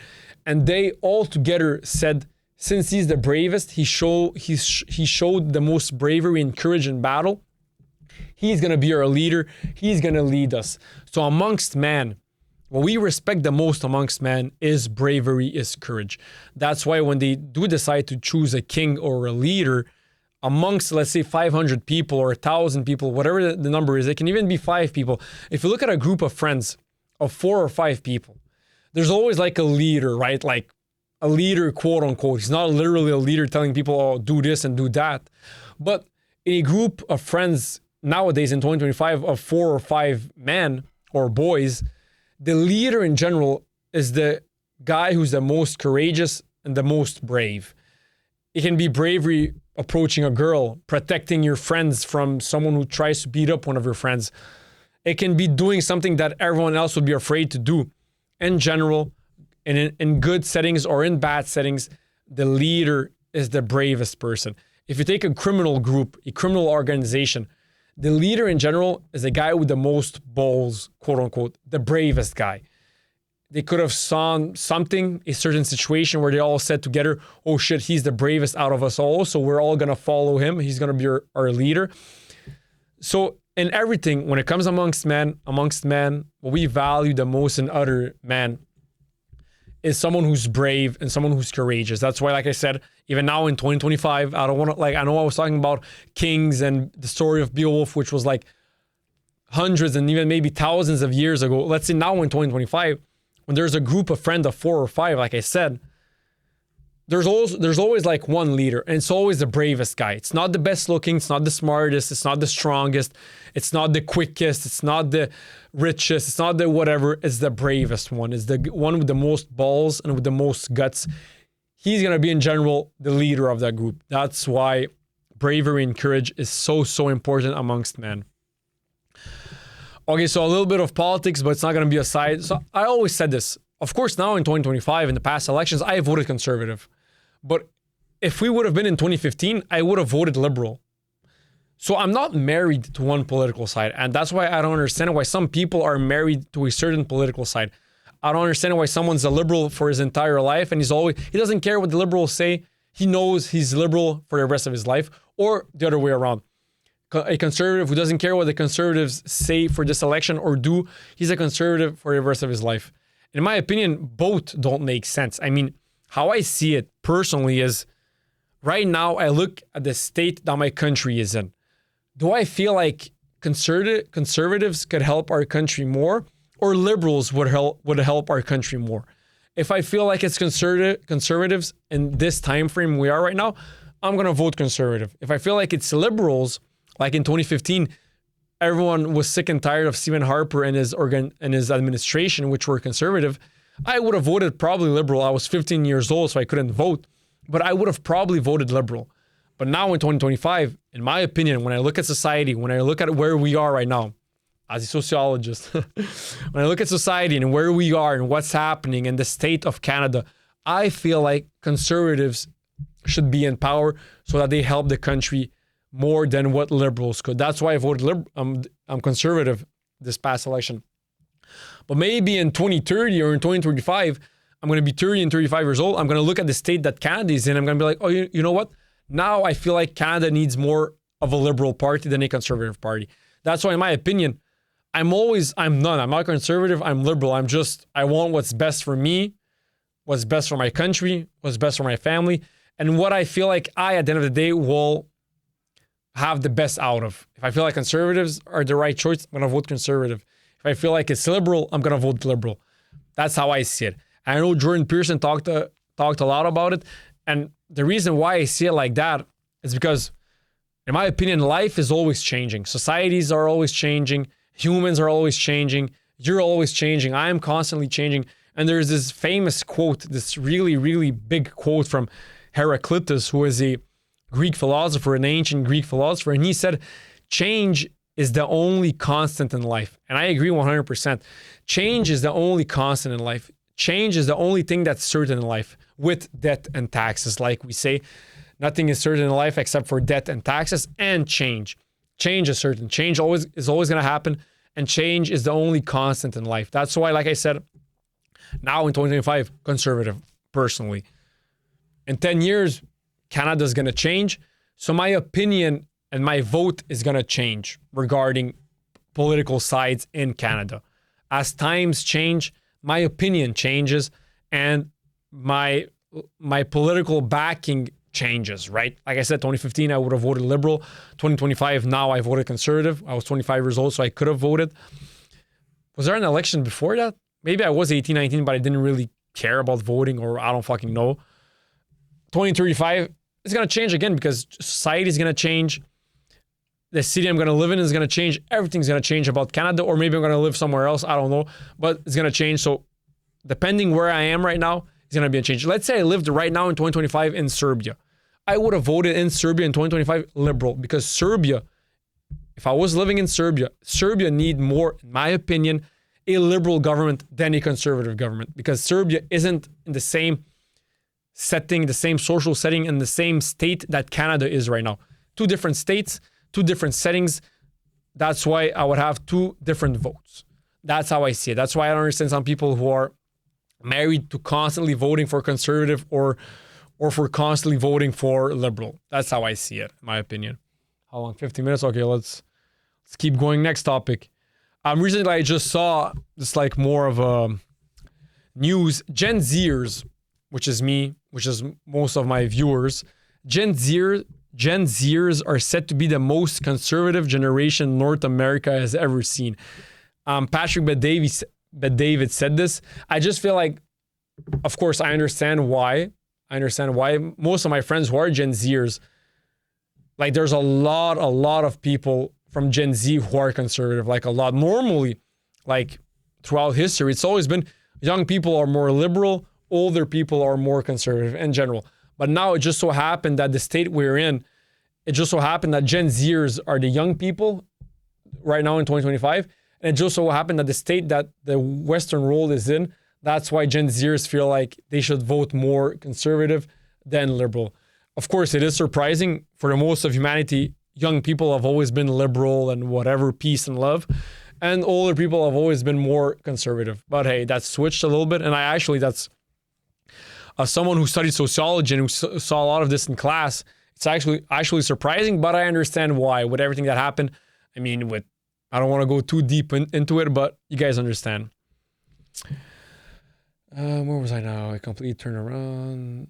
And they all together said, since he's the bravest, he showed the most bravery and courage in battle. He's going to be our leader. He's going to lead us. So amongst men, what we respect the most amongst men is bravery, is courage. That's why when they do decide to choose a king or a leader, amongst, let's say, 500 people or 1,000 people, whatever the number is, it can even be 5 people. If you look at a group of friends of 4 or 5 people, there's always like a leader, right? Like a leader, quote unquote. He's not literally a leader telling people, oh, do this and do that. But in a group of friends nowadays in 2025 of 4 or 5 men or boys, the leader in general is the guy who's the most courageous and the most brave. It can be bravery approaching a girl, protecting your friends from someone who tries to beat up one of your friends. It can be doing something that everyone else would be afraid to do. In general, in good settings or in bad settings, the leader is the bravest person. If you take a criminal group, a criminal organization, The leader in general is the guy with the most balls, quote unquote, the bravest guy. They could have saw something, a certain situation where they all said together, oh shit, he's the bravest out of us all, so we're all gonna follow him. He's gonna be our leader. So in everything, when it comes amongst men, what we value the most in other men is someone who's brave and someone who's courageous. That's why, like I said, even now in 2025, I don't want to, I know I was talking about kings and the story of Beowulf, which was like hundreds and even maybe thousands of years ago. Let's say now in 2025, when there's a group of friends of 4 or 5, like I said, there's always like one leader, and it's always the bravest guy. It's not the best looking, it's not the smartest, it's not the strongest, it's not the quickest, it's not the richest, it's not the whatever, it's the bravest one. It's the one with the most balls and with the most guts. He's going to be in general the leader of that group. That's why bravery and courage is so important amongst men. Okay, so a little bit of politics, but it's not going to be a side. So I always said this. Of course, now in 2025, in the past elections, I voted conservative. But if we would have been in 2015, I would have voted liberal. So I'm not married to one political side. And that's why I don't understand why some people are married to a certain political side. I don't understand why someone's a liberal for his entire life and he doesn't care what the liberals say. He knows he's liberal for the rest of his life, or the other way around. A conservative who doesn't care what the conservatives say for this election or do, he's a conservative for the rest of his life. In my opinion, both don't make sense. I mean, how I see it personally is right now I look at the state that my country is in. Do I feel like conservatives could help our country more, or liberals would help our country more? If I feel like it's conservatives in this time frame we are right now, I'm going to vote conservative. If I feel like it's liberals, like in 2015, everyone was sick and tired of Stephen Harper and his administration, which were conservative, I would have voted probably liberal. I was 15 years old, so I couldn't vote, but I would have probably voted liberal. But now in 2025, in my opinion, when I look at society, when I look at where we are right now, as a sociologist, when I look at society and where we are and what's happening in the state of Canada, I feel like conservatives should be in power so that they help the country more than what liberals could. That's why I voted I'm conservative this past election. But maybe in 2030 or in 2035, I'm going to be 30 and 35 years old. I'm going to look at the state that Canada is in. I'm going to be like, oh, you know what? Now I feel like Canada needs more of a liberal party than a conservative party. That's why, in my opinion, I'm not conservative, I'm liberal. I want what's best for me, what's best for my country, what's best for my family, and what I feel like at the end of the day, will have the best out of. If I feel like conservatives are the right choice, I'm going to vote conservative. If I feel like it's liberal, I'm going to vote liberal. That's how I see it. I know Jordan Peterson talked a lot about it. And the reason why I see it like that is because, in my opinion, life is always changing. Societies are always changing. Humans are always changing. You're always changing. I am constantly changing. And there's this famous quote, this really, really big quote from Heraclitus, who is a Greek philosopher, an ancient Greek philosopher. And he said, change is the only constant in life. And I agree 100%. Change is the only constant in life. Change is the only thing that's certain in life, with debt and taxes, like we say. Nothing is certain in life except for debt and taxes and change. Change is certain. Change is always going to happen, and change is the only constant in life. That's why, like I said, now in 2025, conservative, personally. In 10 years, Canada's going to change. So my opinion and my vote is going to change regarding political sides in Canada. As times change, my opinion changes, and my political backing changes, right? Like I said, 2015, I would have voted liberal. 2025, now I voted conservative. I was 25 years old, so I could have voted. Was there an election before that? Maybe I was 18, 19, but I didn't really care about voting, or I don't fucking know. 2035, it's going to change again because society is going to change. The city I'm going to live in is going to change. Everything's going to change about Canada, or maybe I'm going to live somewhere else. I don't know, but it's going to change. So depending where I am right now, it's going to be a change. Let's say I lived right now in 2025 in Serbia. I would have voted in Serbia in 2025 liberal, because Serbia, if I was living in Serbia need more, in my opinion, a liberal government than a conservative government, because Serbia isn't in the same setting, the same social setting, in the same state that Canada is right now. Two different states, two different settings, that's why I would have two different votes. That's how I see it. That's why I don't understand some people who are married to constantly voting for conservative or for constantly voting for liberal. That's how I see it, in my opinion. How long? 50 minutes? Okay, let's keep going. Next topic. Recently I just saw this like more of a news. Gen Zers, which is me, which is most of my viewers, Gen Zers are said to be the most conservative generation North America has ever seen. Patrick Bet-David said this. I just feel like, of course, I understand why. Most of my friends who are Gen Zers, like there's a lot of people from Gen Z who are conservative, like a lot. Normally, like throughout history, it's always been young people are more liberal, older people are more conservative in general. But now it just so happened that the state we're in, it just so happened that Gen Zers are the young people right now in 2025. And it just so happened that the state that the Western world is in, that's why Gen Zers feel like they should vote more conservative than liberal. Of course, it is surprising. For the most of humanity, young people have always been liberal and whatever, peace and love. And older people have always been more conservative. But hey, that's switched a little bit. And that's someone who studied sociology and who saw a lot of this in class. It's actually surprising, but I understand why with everything that happened. I mean, I don't want to go too deep into it, but you guys understand. Where was I now? I completely turned around.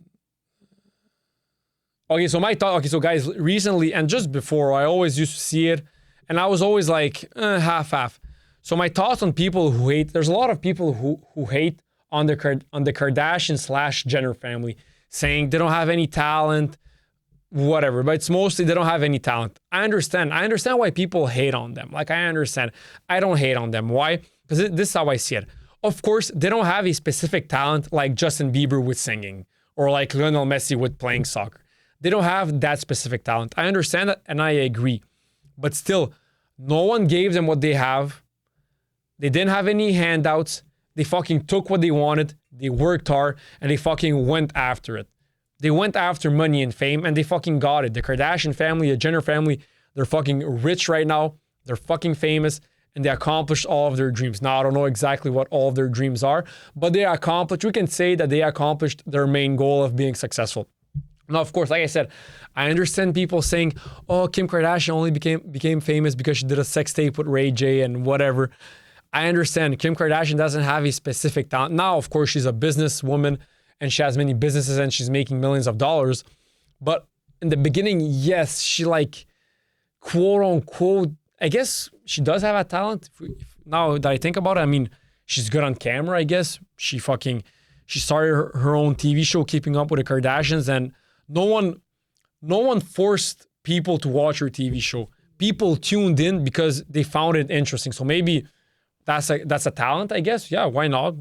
Okay, so my thought, so guys, recently and just before, I always used to see it, and I was always like, half-half. So my thoughts on people who hate, there's a lot of people who hate on the Kardashian/Jenner family, saying they don't have any talent, whatever, but it's mostly they don't have any talent. I understand why people hate on them. Like, I understand. I don't hate on them. Why? Because this is how I see it. Of course, they don't have a specific talent like Justin Bieber with singing or like Lionel Messi with playing soccer. They don't have that specific talent. I understand that and I agree. But still, no one gave them what they have. They didn't have any handouts. They fucking took what they wanted. They worked hard and they fucking went after it. They went after money and fame and they fucking got it. The Kardashian family, the Jenner family, they're fucking rich right now. They're fucking famous and they accomplished all of their dreams. Now, I don't know exactly what all of their dreams are, but we can say that they accomplished their main goal of being successful. Now, of course, like I said, I understand people saying, oh, Kim Kardashian only became famous because she did a sex tape with Ray J and whatever. I understand Kim Kardashian doesn't have a specific talent. Now, of course, she's a businesswoman and she has many businesses and she's making millions of dollars. But in the beginning, yes, she like, quote unquote, I guess she does have a talent. Now that I think about it, I mean, she's good on camera, I guess. She started her own TV show, Keeping Up with the Kardashians, and no one forced people to watch her TV show. People tuned in because they found it interesting. So maybe that's a talent, I guess. Yeah, why not?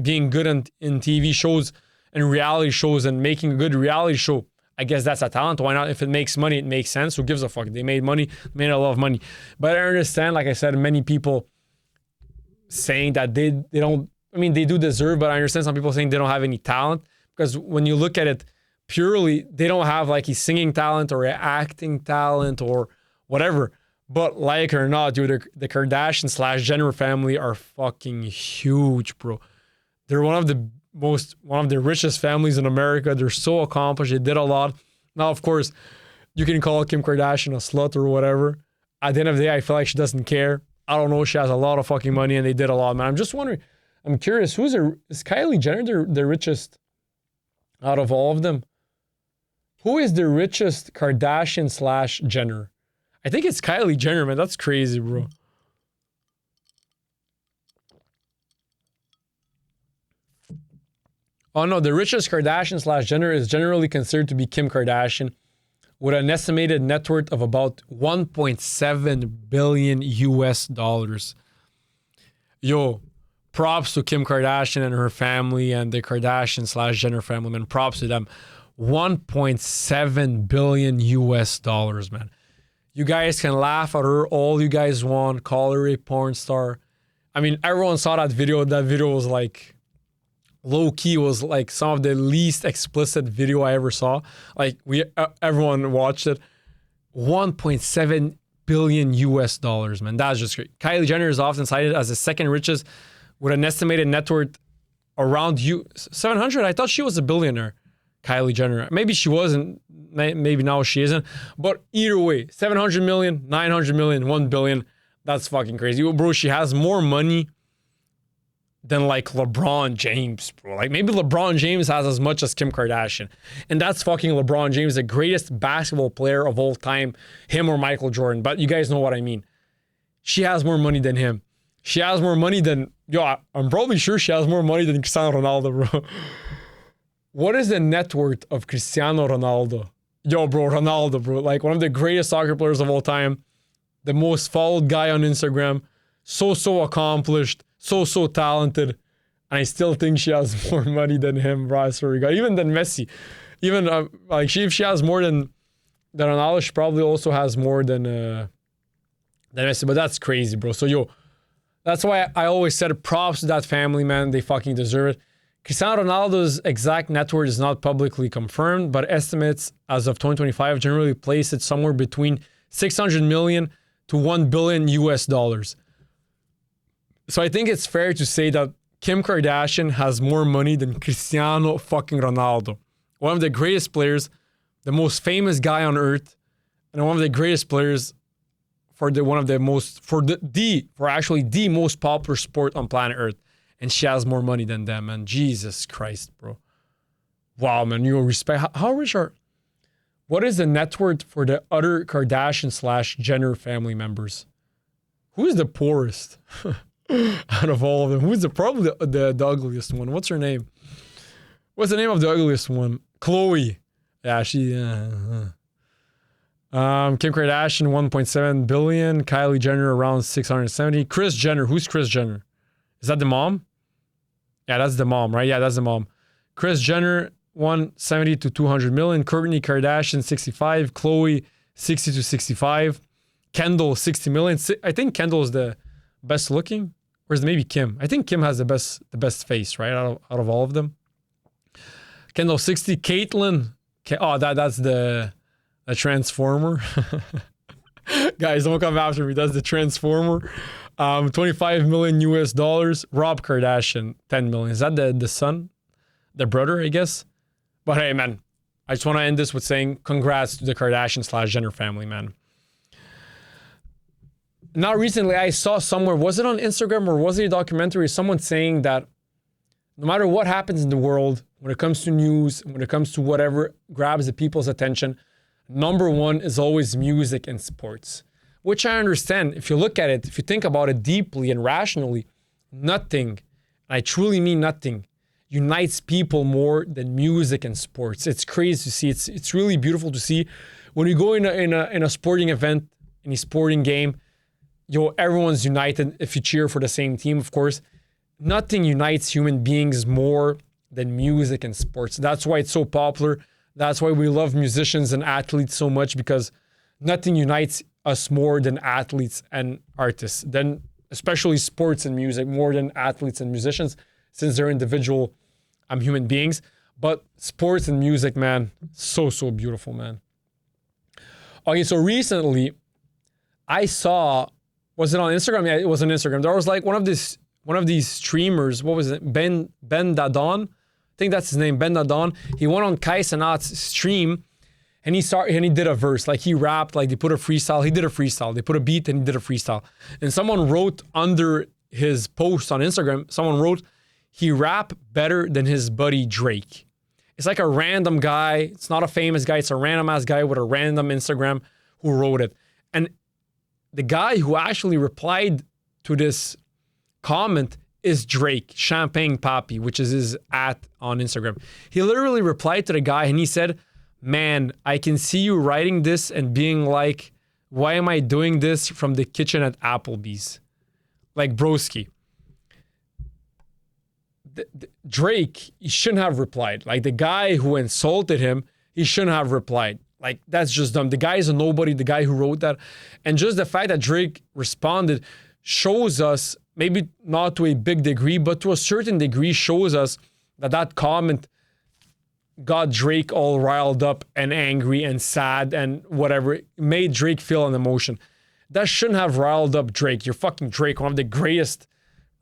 Being good in TV shows and reality shows and making a good reality show, I guess that's a talent. Why not? If it makes money, it makes sense. Who gives a fuck? They made money, made a lot of money. But I understand, like I said, many people saying that they don't, I mean, they do deserve, but I understand some people saying they don't have any talent because when you look at it purely, they don't have like a singing talent or an acting talent or whatever. But like it or not, dude, the Kardashian/Jenner family are fucking huge, bro. They're one of the richest families in America. They're so accomplished. They did a lot. Now, of course, you can call Kim Kardashian a slut or whatever. At the end of the day, I feel like she doesn't care. I don't know. She has a lot of fucking money and they did a lot, man. I'm just wondering. I'm curious. Is Kylie Jenner the richest out of all of them? Who is the richest Kardashian/Jenner? I think it's Kylie Jenner, man. That's crazy, bro. Oh no, the richest Kardashian/Jenner is generally considered to be Kim Kardashian with an estimated net worth of about 1.7 billion US dollars. Yo, props to Kim Kardashian and her family and the Kardashian/Jenner family, man. Props to them. 1.7 billion US dollars, man. You guys can laugh at her all you guys want, call her a porn star. I mean, everyone saw that video. That video was like, low-key was like some of the least explicit video I ever saw. Like, everyone watched it. 1.7 billion US dollars, man. That's just great. Kylie Jenner is often cited as the second richest with an estimated net worth around 700. I thought she was a billionaire, Kylie Jenner. Maybe she wasn't, maybe now she isn't. But either way, 700 million, 900 million, 1 billion. That's fucking crazy. Bro, she has more money than like LeBron James, bro. Like maybe LeBron James has as much as Kim Kardashian. And that's fucking LeBron James, the greatest basketball player of all time, him or Michael Jordan. But you guys know what I mean. She has more money than him. She has more money than, I'm probably sure she has more money than Cristiano Ronaldo, bro. What is the net worth of Cristiano Ronaldo? Yo, bro, Ronaldo, bro. Like one of the greatest soccer players of all time. The most followed guy on Instagram. So accomplished. So talented. And I still think she has more money than him, bro. I swear to God. Even than Messi. Even, if she has more than Ronaldo, she probably also has more than Messi. But that's crazy, bro. So, yo, that's why I always said props to that family, man. They fucking deserve it. Cristiano Ronaldo's exact net worth is not publicly confirmed, but estimates as of 2025 generally place it somewhere between 600 million to 1 billion US dollars. So I think it's fair to say that Kim Kardashian has more money than Cristiano fucking Ronaldo. One of the greatest players, the most famous guy on earth, and one of the greatest players for the most popular sport on planet Earth. And she has more money than them, man. Jesus Christ, bro. Wow, man, you respect. How rich are... What is the net worth for the other Kardashian/Jenner family members? Who is the poorest out of all of them? Who's probably the ugliest one? What's her name? What's the name of the ugliest one? Chloe. Yeah, she... Kim Kardashian, 1.7 billion. Kylie Jenner, around 670. Kris Jenner. Who's Kris Jenner? Is that the mom? Yeah, that's the mom, right? Yeah, that's the mom. Kris Jenner, 170 to 200 million. Kourtney Kardashian, 65. Khloe, 60 to 65. Kendall, 60 million. I think Kendall is the best looking. Or is it maybe Kim? I think Kim has the best face, right? Out of all of them. Kendall, 60. Caitlyn. That's the Transformer. Guys, don't come after me. That's the Transformer. 25 million US dollars. Rob Kardashian, 10 million. Is that the son? The brother, I guess? But hey, man, I just want to end this with saying congrats to the Kardashian/Jenner family, man. Now, recently, I saw somewhere, was it on Instagram or was it a documentary, someone saying that no matter what happens in the world, when it comes to news, when it comes to whatever grabs the people's attention, number one is always music and sports. Which I understand. If you look at it, if you think about it deeply and rationally, nothing, and I truly mean nothing, unites people more than music and sports. It's crazy to see. It's really beautiful to see. When you go in a sporting event, in a sporting game, everyone's united if you cheer for the same team, of course. Nothing unites human beings more than music and sports. That's why it's so popular. That's why we love musicians and athletes so much, because nothing unites us more than athletes and artists, then especially sports and music, more than athletes and musicians, since they're individual human beings. But sports and music, man, so beautiful, man. Okay, so recently I saw, was it on Instagram? Yeah, it was on Instagram. There was like one of these streamers, what was it? Ben Dadon? I think that's his name, Ben Dadon. He went on Kai Cenat's stream and he did a verse. Like he rapped, like they put a freestyle. He did a freestyle. They put a beat and he did a freestyle. And someone wrote under his post on Instagram, someone wrote, he rap better than his buddy Drake. It's like a random guy. It's not a famous guy. It's a random ass guy with a random Instagram who wrote it. And the guy who actually replied to this comment is Drake, Champagne Papi, which is his @ on Instagram. He literally replied to the guy and he said, man, I can see you writing this and being like, why am I doing this from the kitchen at Applebee's? Like, broski. Drake, he shouldn't have replied. Like, the guy who insulted him, he shouldn't have replied. Like, that's just dumb. The guy is a nobody, the guy who wrote that. And just the fact that Drake responded shows us, maybe not to a big degree, but to a certain degree, shows us that comment got Drake all riled up and angry and sad and whatever. It made Drake feel an emotion. That shouldn't have riled up Drake. You're fucking Drake, one of the greatest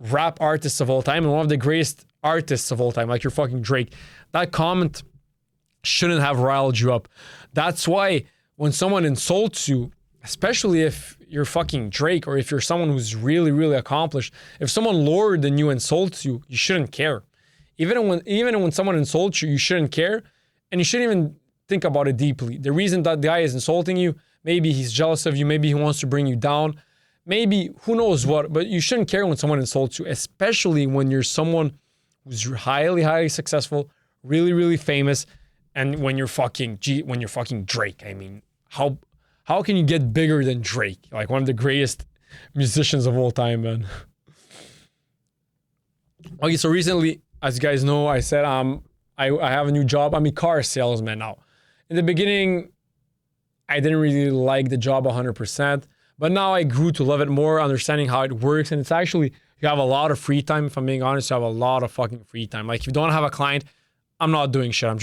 rap artists of all time and one of the greatest artists of all time. Like, you're fucking Drake. That comment shouldn't have riled you up. That's why when someone insults you, especially if you're fucking Drake or if you're someone who's really, really accomplished, if someone lower than you insults you, you shouldn't care. Even when someone insults you, you shouldn't care, and you shouldn't even think about it deeply. The reason that the guy is insulting you, maybe he's jealous of you, maybe he wants to bring you down, maybe who knows what, but you shouldn't care when someone insults you, especially when you're someone who's highly, highly successful, really, really famous, and when you're fucking Drake. I mean, how can you get bigger than Drake? Like, one of the greatest musicians of all time, man. Okay, so recently, as you guys know, I said I have a new job. I'm a car salesman now. In the beginning, I didn't really like the job 100%, but now I grew to love it more, understanding how it works. And it's actually, you have a lot of free time. If I'm being honest, you have a lot of fucking free time. Like, if you don't have a client, I'm not doing shit. I'm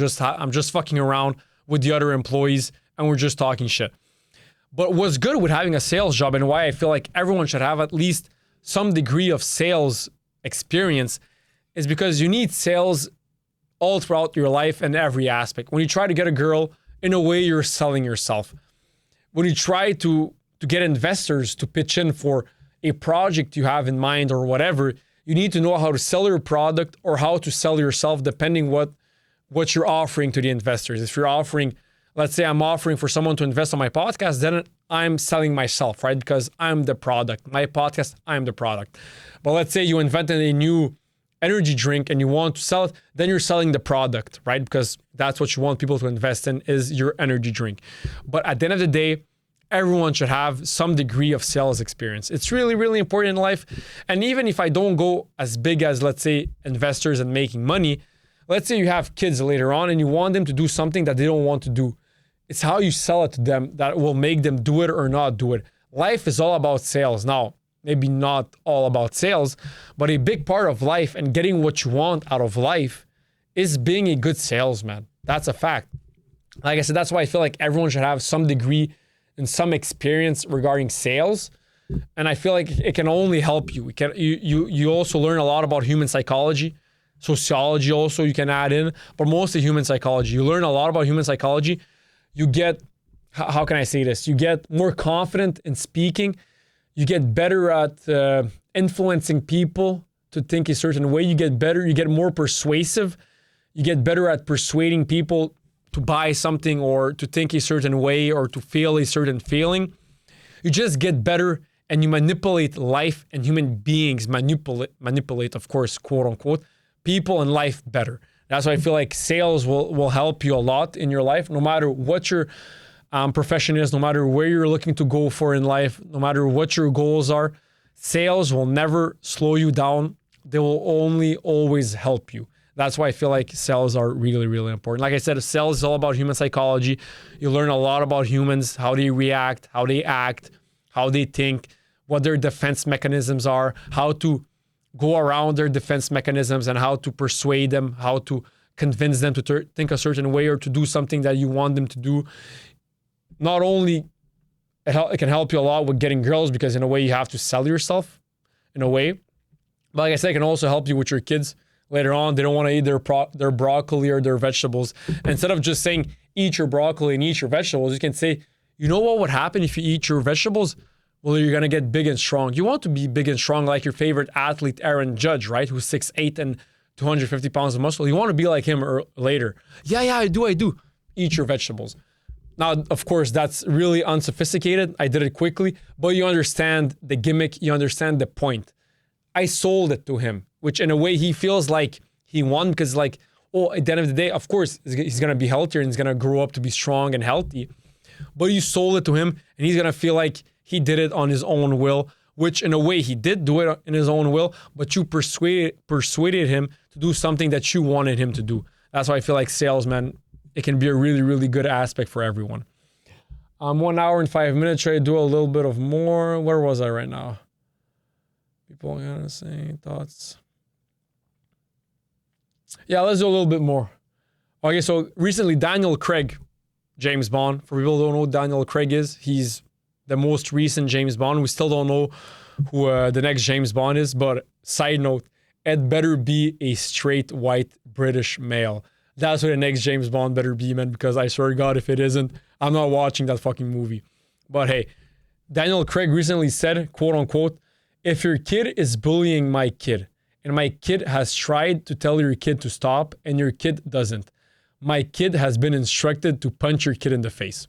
just fucking around with the other employees and we're just talking shit. But what's good with having a sales job and why I feel like everyone should have at least some degree of sales experience is because you need sales all throughout your life and every aspect. When you try to get a girl, in a way, you're selling yourself. When you try to get investors to pitch in for a project you have in mind or whatever, you need to know how to sell your product or how to sell yourself depending what you're offering to the investors. If you're offering, let's say I'm offering for someone to invest on my podcast, then I'm selling myself, right? Because I'm the product. My podcast, I'm the product. But let's say you invented a new energy drink and you want to sell it, then you're selling the product, right? Because that's what you want people to invest in, is your energy drink. But at the end of the day, everyone should have some degree of sales experience. It's really, really important in life. And even if I don't go as big as, let's say, investors and making money, let's say you have kids later on and you want them to do something that they don't want to do. It's how you sell it to them that will make them do it or not do it. Life is all about sales. Now, maybe not all about sales, but a big part of life and getting what you want out of life is being a good salesman. That's a fact. Like I said, that's why I feel like everyone should have some degree and some experience regarding sales. And I feel like it can only help you. You also learn a lot about human psychology, sociology also you can add in, but mostly human psychology. You learn a lot about human psychology. You get, how can I say this? You get more confident in speaking. You get better at influencing people to think a certain way. You get better, you get more persuasive. You get better at persuading people to buy something or to think a certain way or to feel a certain feeling. You just get better and you manipulate life and human beings, manipulate, of course, quote unquote, people and life better. That's why I feel like sales will help you a lot in your life, no matter what your profession is, no matter where you're looking to go for in life, no matter what your goals are. Sales will never slow you down. They will only always help you. That's why I feel like sales are really, really important. Like I said, sales is all about human psychology. You learn a lot about humans, how they react, how they act, how they think, what their defense mechanisms are, how to go around their defense mechanisms and how to persuade them, how to convince them to think a certain way or to do something that you want them to do. Not only it can help you a lot with getting girls, because in a way you have to sell yourself in a way. But like I said, it can also help you with your kids later on. They don't want to eat their broccoli or their vegetables. And instead of just saying, eat your broccoli and eat your vegetables, you can say, you know what would happen if you eat your vegetables? Well, you're going to get big and strong. You want to be big and strong like your favorite athlete, Aaron Judge, right? Who's 6'8" and 250 pounds of muscle. You want to be like him later. Yeah, I do. Eat your vegetables. Now, of course, that's really unsophisticated. I did it quickly, but you understand the gimmick. You understand the point. I sold it to him, which in a way he feels like he won because like, oh, at the end of the day, of course, he's going to be healthier and he's going to grow up to be strong and healthy. But you sold it to him and he's going to feel like he did it on his own will, which in a way he did do it in his own will, but you persuaded him to do something that you wanted him to do. That's why I feel like sales, man, it can be a really, really good aspect for everyone. 1 hour and 5 minutes. Should I do a little bit of more? Where was I right now? People gonna say thoughts. Yeah, let's do a little bit more. Okay, so recently Daniel Craig, James Bond. For people who don't know who Daniel Craig is, he's the most recent James Bond. We still don't know who the next James Bond is, but side note, it better be a straight white British male. That's what the next James Bond better be, man, because I swear to God, if it isn't, I'm not watching that fucking movie. But hey, Daniel Craig recently said, quote unquote, if your kid is bullying my kid, and my kid has tried to tell your kid to stop, and your kid doesn't, my kid has been instructed to punch your kid in the face.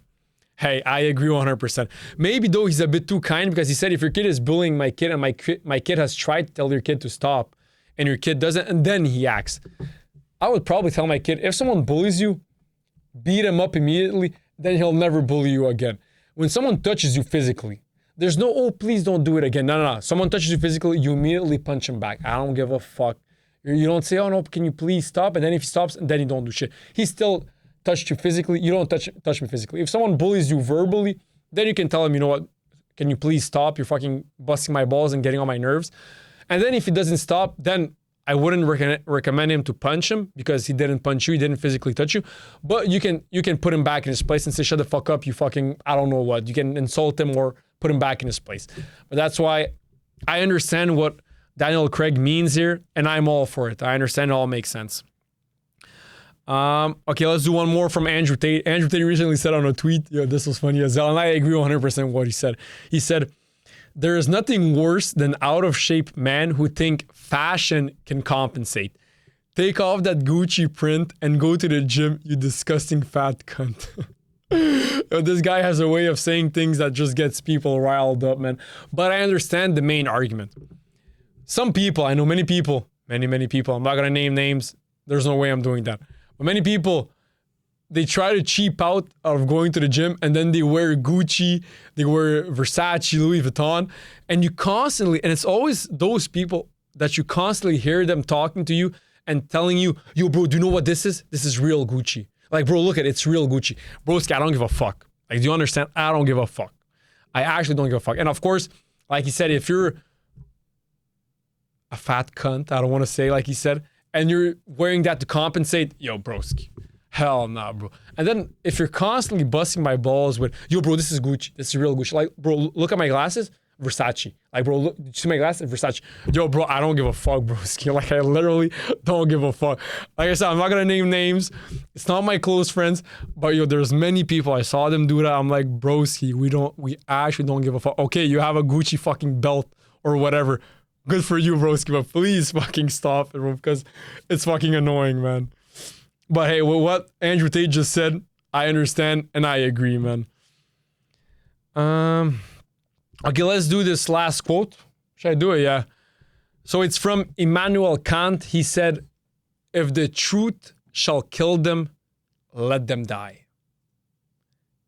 Hey, I agree 100%. Maybe though he's a bit too kind, because he said if your kid is bullying my kid and my kid has tried to tell your kid to stop and your kid doesn't, and then he acts. I would probably tell my kid, if someone bullies you, beat him up immediately, then he'll never bully you again. When someone touches you physically, there's no, oh, please don't do it again. No. Someone touches you physically, you immediately punch him back. I don't give a fuck. You don't say, oh no, can you please stop? And then if he stops, then you don't do shit. He still touched you physically. You don't touch me physically. If someone bullies you verbally, then you can tell him, you know what? Can you please stop? You're fucking busting my balls and getting on my nerves. And then if he doesn't stop, then I wouldn't recommend him to punch him, because he didn't punch you. He didn't physically touch you. But you can put him back in his place and say, shut the fuck up, you fucking, I don't know what. You can insult him or put him back in his place. But that's why I understand what Daniel Craig means here, and I'm all for it. I understand it all makes sense. Okay, let's do one more from Andrew Tate. Andrew Tate recently said on a tweet, yo, this was funny as hell, and I agree 100% with what he said. He said, there is nothing worse than out-of-shape men who think fashion can compensate. Take off that Gucci print and go to the gym, you disgusting fat cunt. This guy has a way of saying things that just gets people riled up, man. But I understand the main argument. Some people, I know many people, many people, I'm not going to name names. There's no way I'm doing that. But many people, they try to cheap out of going to the gym, and then they wear Gucci, they wear Versace, Louis Vuitton, and you constantly, and it's always those people that you constantly hear them talking to you and telling you, yo, bro, do you know what this is? This is real Gucci. Like, bro, look at it, it's real Gucci. Broski, I don't give a fuck. Like, do you understand? I don't give a fuck. I actually don't give a fuck. And of course, like he said, if you're a fat cunt, I don't want to say like he said, and you're wearing that to compensate, yo, broski. Hell nah, bro. And then if you're constantly busting my balls with, yo, bro, this is Gucci. This is real Gucci. Like, bro, look at my glasses. Versace. Like, bro, look, did you see my glasses? Versace. Yo, bro, I don't give a fuck, broski. Like, I literally don't give a fuck. Like I said, I'm not going to name names. It's not my close friends. But, yo, there's many people. I saw them do that. I'm like, broski, we actually don't give a fuck. Okay, you have a Gucci fucking belt or whatever. Good for you, broski. But please fucking stop it, bro, because it's fucking annoying, man. But hey, what Andrew Tate just said, I understand and I agree, man. Okay, let's do this last quote. Should I do it? Yeah. So it's from Immanuel Kant. He said, if the truth shall kill them, let them die.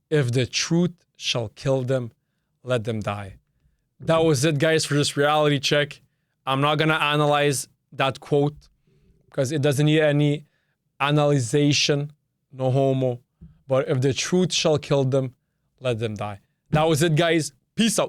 If the truth shall kill them, let them die. That was it, guys, for this reality check. I'm not going to analyze that quote because it doesn't need any analyzation, no homo. But if the truth shall kill them, let them die. That was it, guys. Peace out.